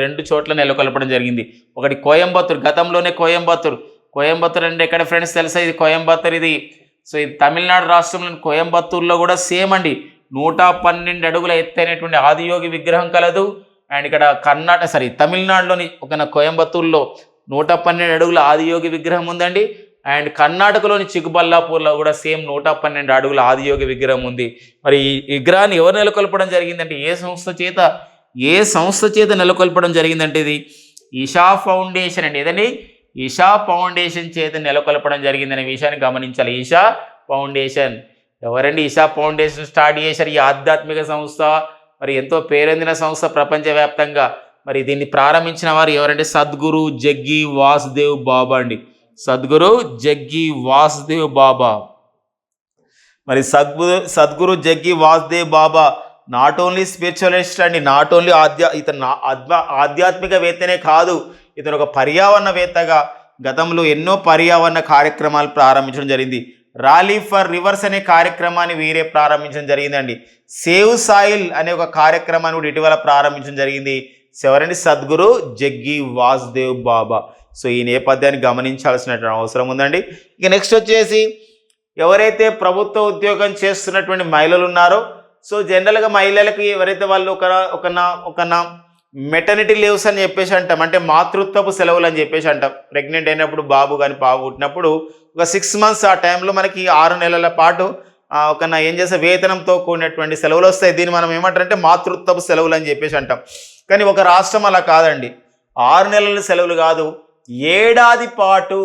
రెండు చోట్ల నెలకొల్పడం జరిగింది. ఒకటి కోయంబత్తూర్, గతంలోనే కోయంబత్తూర్ అంటే ఎక్కడ ఫ్రెండ్స్ తెలుసా? ఇది కోయంబత్తూర్. ఇది సో ఇది తమిళనాడు రాష్ట్రంలోని కోయంబత్తూర్లో కూడా సేమ్ అండి 112 అడుగుల ఎత్తైనటువంటి ఆదియోగి విగ్రహం కలదు. అండ్ ఇక్కడ తమిళనాడులోని ఒక కోయంబత్తూర్లో 112 అడుగుల ఆదియోగి విగ్రహం ఉందండి. అండ్ కర్ణాటకలోని చిక్బల్లాపూర్లో కూడా సేమ్ 112 అడుగుల ఆదియోగి విగ్రహం ఉంది. మరి ఈ విగ్రహాన్ని ఎవరు నెలకొల్పడం జరిగిందంటే ఏ సంస్థ చేత నెలకొల్పడం జరిగిందంటే ఇది ఈషా ఫౌండేషన్ అండి. ఏదండి? ఈషా ఫౌండేషన్ చేత నెలకొల్పడం జరిగిందనే విషయాన్ని గమనించాలి. ఈషా ఫౌండేషన్ ఎవరండి? ఈషా ఫౌండేషన్ స్టార్ట్ చేశారు ఈ ఆధ్యాత్మిక సంస్థ. మరి ఎంతో పేరొందిన సంస్థ ప్రపంచవ్యాప్తంగా. మరి దీన్ని ప్రారంభించిన వారు ఎవరంటే సద్గురు జగ్గి వాసుదేవ్ బాబా అండి. సద్గురు జగ్గి వాసుదేవ్ బాబా. మరి సద్గురు జగ్గి వాసుదేవ్ బాబా నాట్ ఓన్లీ స్పిరిచువలిస్ట్ అండి, నాట్ ఓన్లీ ఇతను ఆధ్యాత్మికవేత్తనే కాదు, ఇతను ఒక పర్యావరణవేత్తగా గతంలో ఎన్నో పర్యావరణ కార్యక్రమాలు ప్రారంభించడం జరిగింది. ర్యాలీ ఫర్ రివర్స్ అనే కార్యక్రమాన్ని వీరే ప్రారంభించడం జరిగిందండి. సేవ్ సాయిల్ అనే ఒక కార్యక్రమాన్ని కూడా ఇటీవల ప్రారంభించడం జరిగింది. ఎవరండి? సద్గురు జగ్గి వాసుదేవ్ బాబా. సో ఈ నేపథ్యాన్ని గమనించాల్సిన అవసరం ఉందండి. ఇక నెక్స్ట్ వచ్చేసి ఎవరైతే ప్రభుత్వ ఉద్యోగం చేస్తున్నటువంటి మహిళలు ఉన్నారో సో జనరల్గా మహిళలకు ఎవరైతే వాళ్ళు ఒక మెటర్నిటీ లీవ్స్ అని చెప్పేసి అంటాం, అంటే మాతృత్వపు సెలవులు అని చెప్పేసి అంటాం. ప్రెగ్నెంట్ అయినప్పుడు బాబు కానీ పాప పుట్టినప్పుడు ఒక 6 months ఆ టైంలో మనకి 6 నెలల పాటు ఏం చేస్తే వేతనంతో కూడినటువంటి సెలవులు వస్తాయి. దీన్ని మనం ఏమంటారంటే మాతృత్వపు సెలవులు అని చెప్పేసి అంటాం. కానీ ఒక రాష్ట్రం అలా కాదండి. 6 నెలల సెలవులు కాదు, ఏడాది పాటు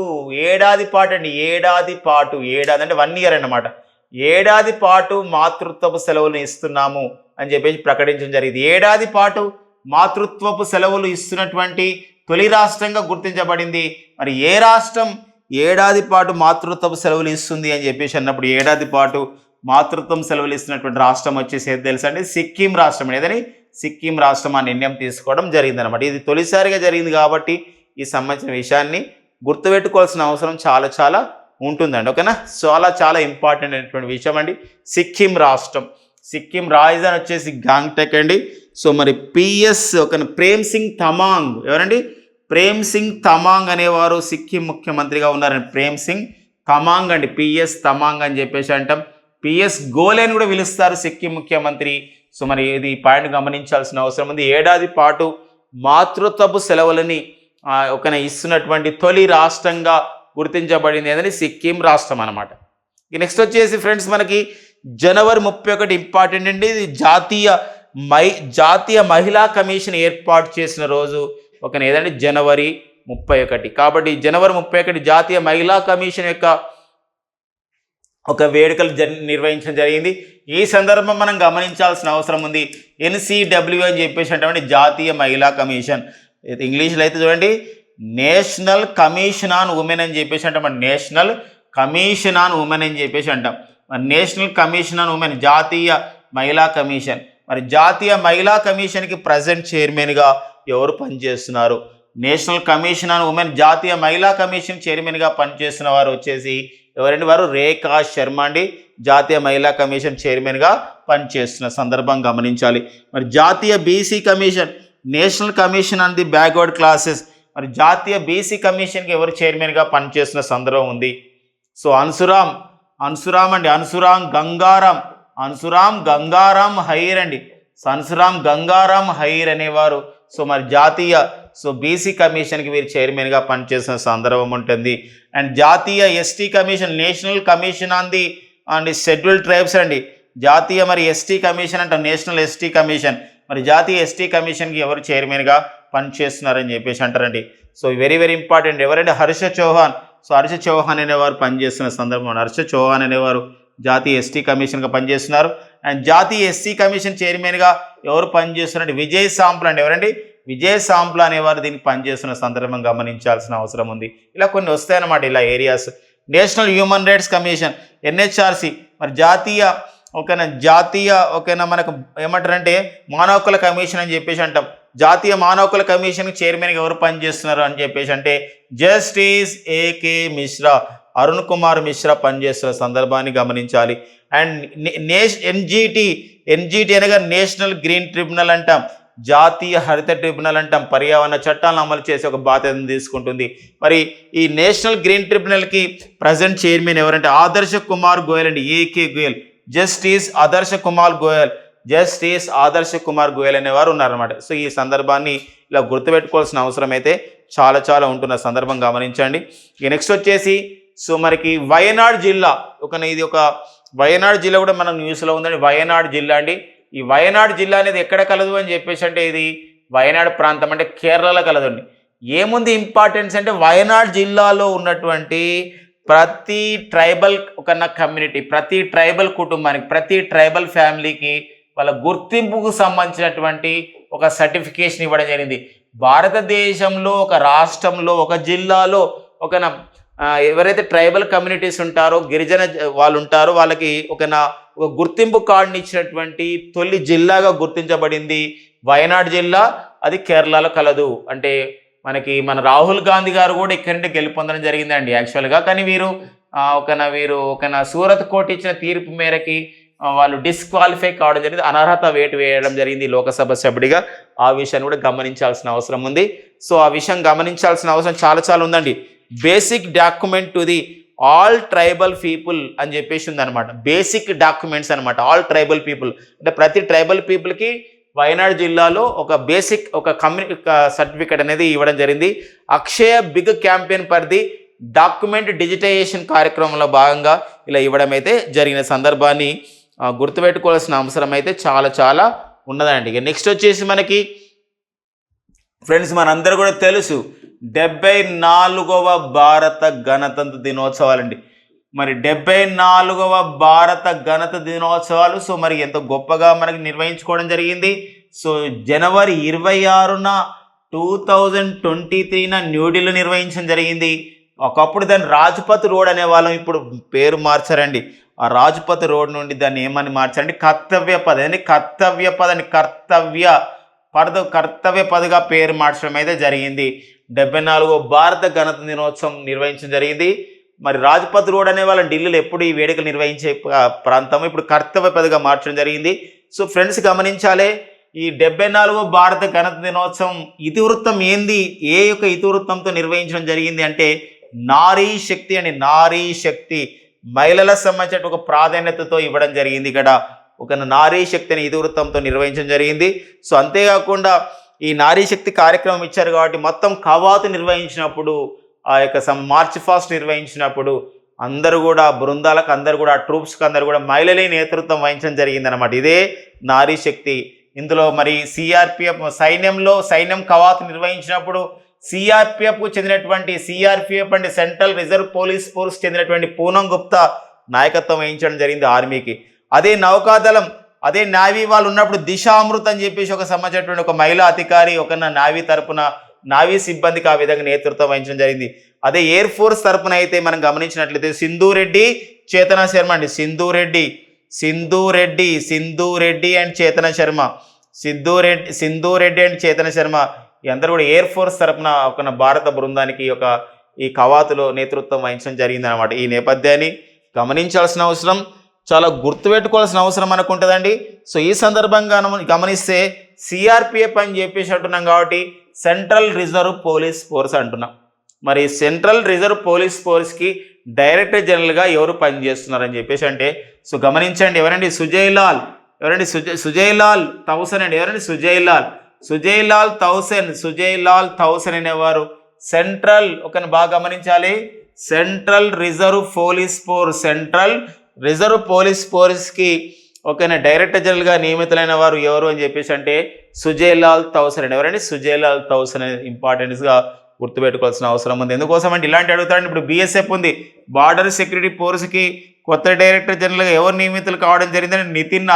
అండి. ఏడాది అంటే 1 year అన్నమాట. ఏడాది పాటు మాతృత్వపు సెలవులు ఇస్తున్నాము అని చెప్పేసి ప్రకటించడం జరిగింది. ఏడాది పాటు మాతృత్వపు సెలవులు ఇస్తున్నటువంటి తొలి రాష్ట్రంగా గుర్తించబడింది. మరి ఏ రాష్ట్రం ఏడాది పాటు మాతృత్వపు సెలవులు ఇస్తుంది అని చెప్పేసి అన్నప్పుడు ఏడాది పాటు మాతృత్వం సెలవులు ఇస్తున్నటువంటి రాష్ట్రం వచ్చేసి ఏది తెలుసా అండి? సిక్కిం రాష్ట్రం. ఏదని? సిక్కిం రాష్ట్రం ఆ నిర్ణయం తీసుకోవడం జరిగింది అనమాట. ఇది తొలిసారిగా జరిగింది కాబట్టి ఈ సంబంధించిన విషయాన్ని గుర్తుపెట్టుకోవాల్సిన అవసరం చాలా చాలా ఉంటుందండి. ఓకేనా, చాలా ఇంపార్టెంట్ అయినటువంటి విషయం అండి. సిక్కిం రాష్ట్రం, సిక్కిం రాజధాని వచ్చేసి గాంగ్టక్ అండి. సో మరి పిఎస్ ఒక ప్రేమ్ సింగ్ తమాంగ్, ఎవరండి? ప్రేమ్ సింగ్ తమాంగ్ అనేవారు సిక్కిం ముఖ్యమంత్రిగా ఉన్నారండి. ప్రేమ్ సింగ్ తమాంగ్ అండి, పిఎస్ తమాంగ్ అని చెప్పేసి అంటాం. పిఎస్ గోలే అని కూడా పిలుస్తారు సిక్కిం ముఖ్యమంత్రి. సో మరి ఇది పాయింట్ గమనించాల్సిన అవసరం ఉంది. ఏడాది పాటు మాతృత్వపు సెలవులని ఇస్తున్నటువంటి తొలి రాష్ట్రంగా గుర్తించబడింది ఏదని సిక్కిం రాష్ట్రం అనమాట. నెక్స్ట్ వచ్చేసి ఫ్రెండ్స్ మనకి జనవరి 31 ఇంపార్టెంట్ అండి. ఇది జాతీయ మహిళా కమిషన్ ఏర్పాటు చేసిన రోజు ఏదంటే జనవరి 31. కాబట్టి జనవరి 31 జాతీయ మహిళా కమిషన్ యొక్క వేడుకలు నిర్వహించడం జరిగింది. ఈ సందర్భం మనం గమనించాల్సిన అవసరం ఉంది. NCW అని చెప్పేసి అంటే జాతీయ మహిళా కమిషన్, ఇంగ్లీష్లో అయితే చూడండి నేషనల్ కమిషన్ ఆన్ ఉమెన్ అని చెప్పేసి అంటాం. నేషనల్ కమిషన్ ఆన్ ఉమెన్ అని చెప్పేసి అంటాం. నేషనల్ కమిషన్ ఆన్ ఉమెన్, జాతీయ మహిళా కమిషన్. మరి జాతీయ మహిళా కమిషన్కి ప్రజెంట్ చైర్మన్గా ఎవరు పనిచేస్తున్నారు? నేషనల్ కమిషన్ ఆన్ ఉమెన్ జాతీయ మహిళా కమిషన్ చైర్మన్గా పనిచేస్తున్న వారు వచ్చేసి ఎవరండి? వారు రేఖా శర్మ అండి. జాతీయ మహిళా కమిషన్ చైర్మన్గా పనిచేస్తున్న సందర్భం గమనించాలి. మరి జాతీయ BC commission, national commission on the backward classes, మరి జాతీయ బీసీ కమిషన్కి ఎవరు చైర్మన్గా పనిచేస్తున్న సందర్భం ఉంది? సో అన్సురామ్ అండి, అన్సురామ్ గంగారాం హైర్ అండి. అన్సురామ్ గంగారాం హైర్ అనేవారు మరి జాతీయ బీసీ కమిషన్కి వీరు చైర్మన్గా పనిచేసిన సందర్భం ఉంటుంది. అండ్ జాతీయ ST commission, national commission on the scheduled tribes అండి. జాతీయ మరి ఎస్టీ కమిషన్ అంట, నేషనల్ ఎస్టీ కమిషన్. మరి జాతీయ ఎస్టీ కమిషన్కి ఎవరు చైర్మన్గా పనిచేస్తున్నారని చెప్పేసి అంటారండి. So very important. ఎవరంటే హర్ష చౌహాన్. హర్ష చౌహాన్ అనేవారు పనిచేస్తున్న సందర్భం. హర్ష చౌహాన్ అనేవారు జాతీయ ఎస్టీ కమిషన్గా పనిచేస్తున్నారు. అండ్ జాతీయ ఎస్సీ కమిషన్ చైర్మన్గా ఎవరు పనిచేస్తున్నారంటే విజయ్ సాంప్లా అండి. ఎవరండి? విజయ్ సాంప్లా అనేవారు దీనికి పనిచేస్తున్న సందర్భం గమనించాల్సిన అవసరం ఉంది. ఇలా కొన్ని వస్తాయన్నమాట ఇలా areas. National human rights commission, NHRC. మరి జాతీయ మనకు ఏమంటారంటే మానవ హక్కుల కమిషన్ అని చెప్పేసి అంటాం. జాతీయ మానవ హక్కుల కమిషన్ చైర్మన్గా ఎవరు పనిచేస్తున్నారు అని చెప్పేసి అంటే జస్టిస్ AK మిశ్రా, అరుణ్ కుమార్ మిశ్రా పనిచేస్తున్న సందర్భాన్ని గమనించాలి. అండ్ NGT అనగా నేషనల్ గ్రీన్ ట్రిబ్యునల్ అంటాం. జాతీయ హరిత ట్రిబ్యునల్ అంటాం. పర్యావరణ చట్టాలను అమలు చేసే ఒక బాధ్యతను తీసుకుంటుంది. మరి ఈ నేషనల్ గ్రీన్ ట్రిబ్యునల్కి ప్రజెంట్ చైర్మన్ ఎవరంటే ఆదర్శ కుమార్ గోయల్ అండి. AK గోయల్, జస్టిస్ ఆదర్శ కుమార్ గోయల్ అనేవారు ఉన్నారన్నమాట. సో ఈ సందర్భాన్ని ఇలా గుర్తుపెట్టుకోవాల్సిన అవసరం అయితే చాలా ఉంటున్న సందర్భం గమనించండి. ఇక నెక్స్ట్ వచ్చేసి మనకి వయనాడ్ జిల్లా ఇది వయనాడ్ జిల్లా కూడా మనకు న్యూస్లో ఉందండి. వయనాడ్ జిల్లా అండి. ఈ వయనాడ్ జిల్లా అనేది ఎక్కడ కలదు అని చెప్పేసి అంటే ఇది వయనాడ్ ప్రాంతం అంటే కేరళలో కలదండి. ఏముంది ఇంపార్టెన్స్ అంటే వయనాడ్ జిల్లాలో ఉన్నటువంటి ప్రతి ట్రైబల్ కమ్యూనిటీ, ప్రతి ట్రైబల్ కుటుంబానికి, ప్రతి ట్రైబల్ ఫ్యామిలీకి వాళ్ళ గుర్తింపుకు సంబంధించినటువంటి ఒక సర్టిఫికేషన్ ఇవ్వడం జరిగింది. భారతదేశంలో ఒక రాష్ట్రంలో ఒక జిల్లాలో ఎవరైతే ట్రైబల్ కమ్యూనిటీస్ ఉంటారో, గిరిజన వాళ్ళు ఉంటారో వాళ్ళకి ఒక గుర్తింపు కార్డుని ఇచ్చినటువంటి తొలి జిల్లాగా గుర్తించబడింది వయనాడ్ జిల్లా. అది కేరళలో కలదు. అంటే మన రాహుల్ గాంధీ గారు కూడా ఇక్కడి నుండి గెలుపొందడం జరిగిందండి యాక్చువల్గా. కానీ వీరు సూరత్ కోర్టు ఇచ్చిన తీర్పు మేరకి వాళ్ళు డిస్క్వాలిఫై కావడం జరిగింది. అనర్హత వేటు వేయడం జరిగింది లోకసభ సభ్యుడిగా. ఆ విషయాన్ని కూడా గమనించాల్సిన అవసరం ఉంది. సో ఆ విషయం గమనించాల్సిన అవసరం చాలా ఉందండి. Basic document to the all tribal people అని చెప్పేసి ఉందన్నమాట. బేసిక్ డాక్యుమెంట్స్ అనమాట. ఆల్ ట్రైబల్ పీపుల్ అంటే ప్రతి ట్రైబల్ పీపుల్కి వయనాడ్ జిల్లాలో ఒక బేసిక్ సర్టిఫికేట్ అనేది ఇవ్వడం జరిగింది. Akshaya big campaign for the document digitization కార్యక్రమంలో భాగంగా ఇలా ఇవ్వడం అయితే జరిగిన సందర్భాన్ని గుర్తుపెట్టుకోవాల్సిన అవసరం అయితే చాలా ఉన్నదండి. ఇక నెక్స్ట్ వచ్చేసి మనకి ఫ్రెండ్స్ మనందరూ కూడా తెలుసు 74వ భారత గణతంత్ర దినోత్సవాలండి. మరి 74వ భారత గణతంత్ర దినోత్సవాలు మరి ఎంత గొప్పగా మనకి నిర్వహించుకోవడం జరిగింది. జనవరి 26న 2023న న్యూఢిల్లీ నిర్వహించడం జరిగింది. ఒకప్పుడు దాన్ని రాజ్పథ్ రోడ్ అనేవాళ్ళం, ఇప్పుడు పేరు మార్చారండి. ఆ రాజ్పథ్ రోడ్ నుండి దాన్ని ఏమని మార్చారంటే కర్తవ్య పద్ అని, కర్తవ్య పదని కర్తవ్య పదగా పేరు మార్చడం అయితే జరిగింది. 74వ భారత గణతంత్ర దినోత్సవం నిర్వహించడం జరిగింది. మరి రాజ్పథ్ రోడ్ అనే వాళ్ళ ఢిల్లీలో ఎప్పుడు ఈ వేడుకలు నిర్వహించే ప్రాంతం ఇప్పుడు కర్తవ్య పదగా మార్చడం జరిగింది. సో ఫ్రెండ్స్ గమనించాలి, ఈ 74వ భారత గణతంత్ర దినోత్సవం ఇతివృత్తం ఏంది, ఏ యొక్క ఇతివృత్తంతో నిర్వహించడం జరిగింది అంటే నారీ శక్తి అని, నారీ శక్తి మహిళల సంబంధించిన ఒక ప్రాధాన్యతతో ఇవ్వడం జరిగింది. ఇక్కడ ఒక నారీ శక్తి అనే ఇతివృత్తంతో నిర్వహించడం జరిగింది. సో అంతేకాకుండా ఈ నారీ శక్తి కార్యక్రమం ఇచ్చారు కాబట్టి మొత్తం కవాతు నిర్వహించినప్పుడు, ఆ యొక్క మార్చ్ ఫాస్ట్ నిర్వహించినప్పుడు అందరూ కూడా బృందాలకు, అందరూ కూడా ట్రూప్స్కి అందరూ కూడా మహిళలే నేతృత్వం వహించడం జరిగింది అనమాట. ఇదే నారీ శక్తి. ఇందులో మరి సిఆర్పిఎఫ్ సైన్యం కవాతు నిర్వహించినప్పుడు సిఆర్పిఎఫ్కు చెందినటువంటి సిఆర్పిఎఫ్ అంటే సెంట్రల్ రిజర్వ్ పోలీస్ ఫోర్స్ చెందినటువంటి పూనం గుప్తా నాయకత్వం వహించడం జరిగింది ఆర్మీకి. అదే నౌకాదళం, అదే నావీ వాళ్ళు ఉన్నప్పుడు దిశామృత్ అని చెప్పేసి ఒక సంబంధించినటువంటి ఒక మహిళా అధికారి ఒక నావీ తరపున నావీ సిబ్బందికి ఆ విధంగా నేతృత్వం వహించడం జరిగింది. అదే ఎయిర్ ఫోర్స్ తరపున అయితే మనం గమనించినట్లయితే సింధూరెడ్డి చేతన శర్మ అండి, సింధూరెడ్డి అండ్ చేతన శర్మ, సింధూరెడ్డి అండ్ చేతన శర్మ అందరూ కూడా ఎయిర్ ఫోర్స్ తరపున ఒక భారత బృందానికి ఈ కవాతులో నేతృత్వం వహించడం జరిగింది అనమాట. ఈ నేపథ్యాన్ని గమనించాల్సిన అవసరం, చాలా గుర్తుపెట్టుకోవాల్సిన అవసరం మనకు ఉంటుందండి. సో ఈ సందర్భంగా గమనిస్తే సిఆర్పిఎఫ్ అని చెప్పేసి అంటున్నాం కాబట్టి సెంట్రల్ రిజర్వ్ పోలీస్ ఫోర్స్ అంటున్నాం. మరి సెంట్రల్ రిజర్వ్ పోలీస్ ఫోర్స్కి డైరెక్టర్ జనరల్గా ఎవరు పనిచేస్తున్నారని చెప్పేసి అంటే, సో గమనించండి ఎవరండి, సుజయ్ లాల్ థౌసన్ అండి. ఎవరండి, సుజయ్ లాల్ థౌసన్ అనేవారు సెంట్రల్ బాగా గమనించాలి, సెంట్రల్ రిజర్వ్ పోలీస్ ఫోర్స్కి డైరెక్టర్ జనరల్గా నియమితులైన వారు ఎవరు అని చెప్పేసి అంటే సుజయ్ లాల్ థౌసన్ అండి. ఎవరండి, సుజయ్ లాల్ థౌసన్ అనేది ఇంపార్టెన్స్గా గుర్తుపెట్టుకోవాల్సిన అవసరం ఉంది. ఎందుకోసం అంటే ఇలాంటి అడుగుతారండి. ఇప్పుడు బిఎస్ఎఫ్ ఉంది, బార్డర్ సెక్యూరిటీ ఫోర్స్కి కొత్త డైరెక్టర్ జనరల్గా ఎవరు నియమితులు కావడం జరిగిందని నితిన్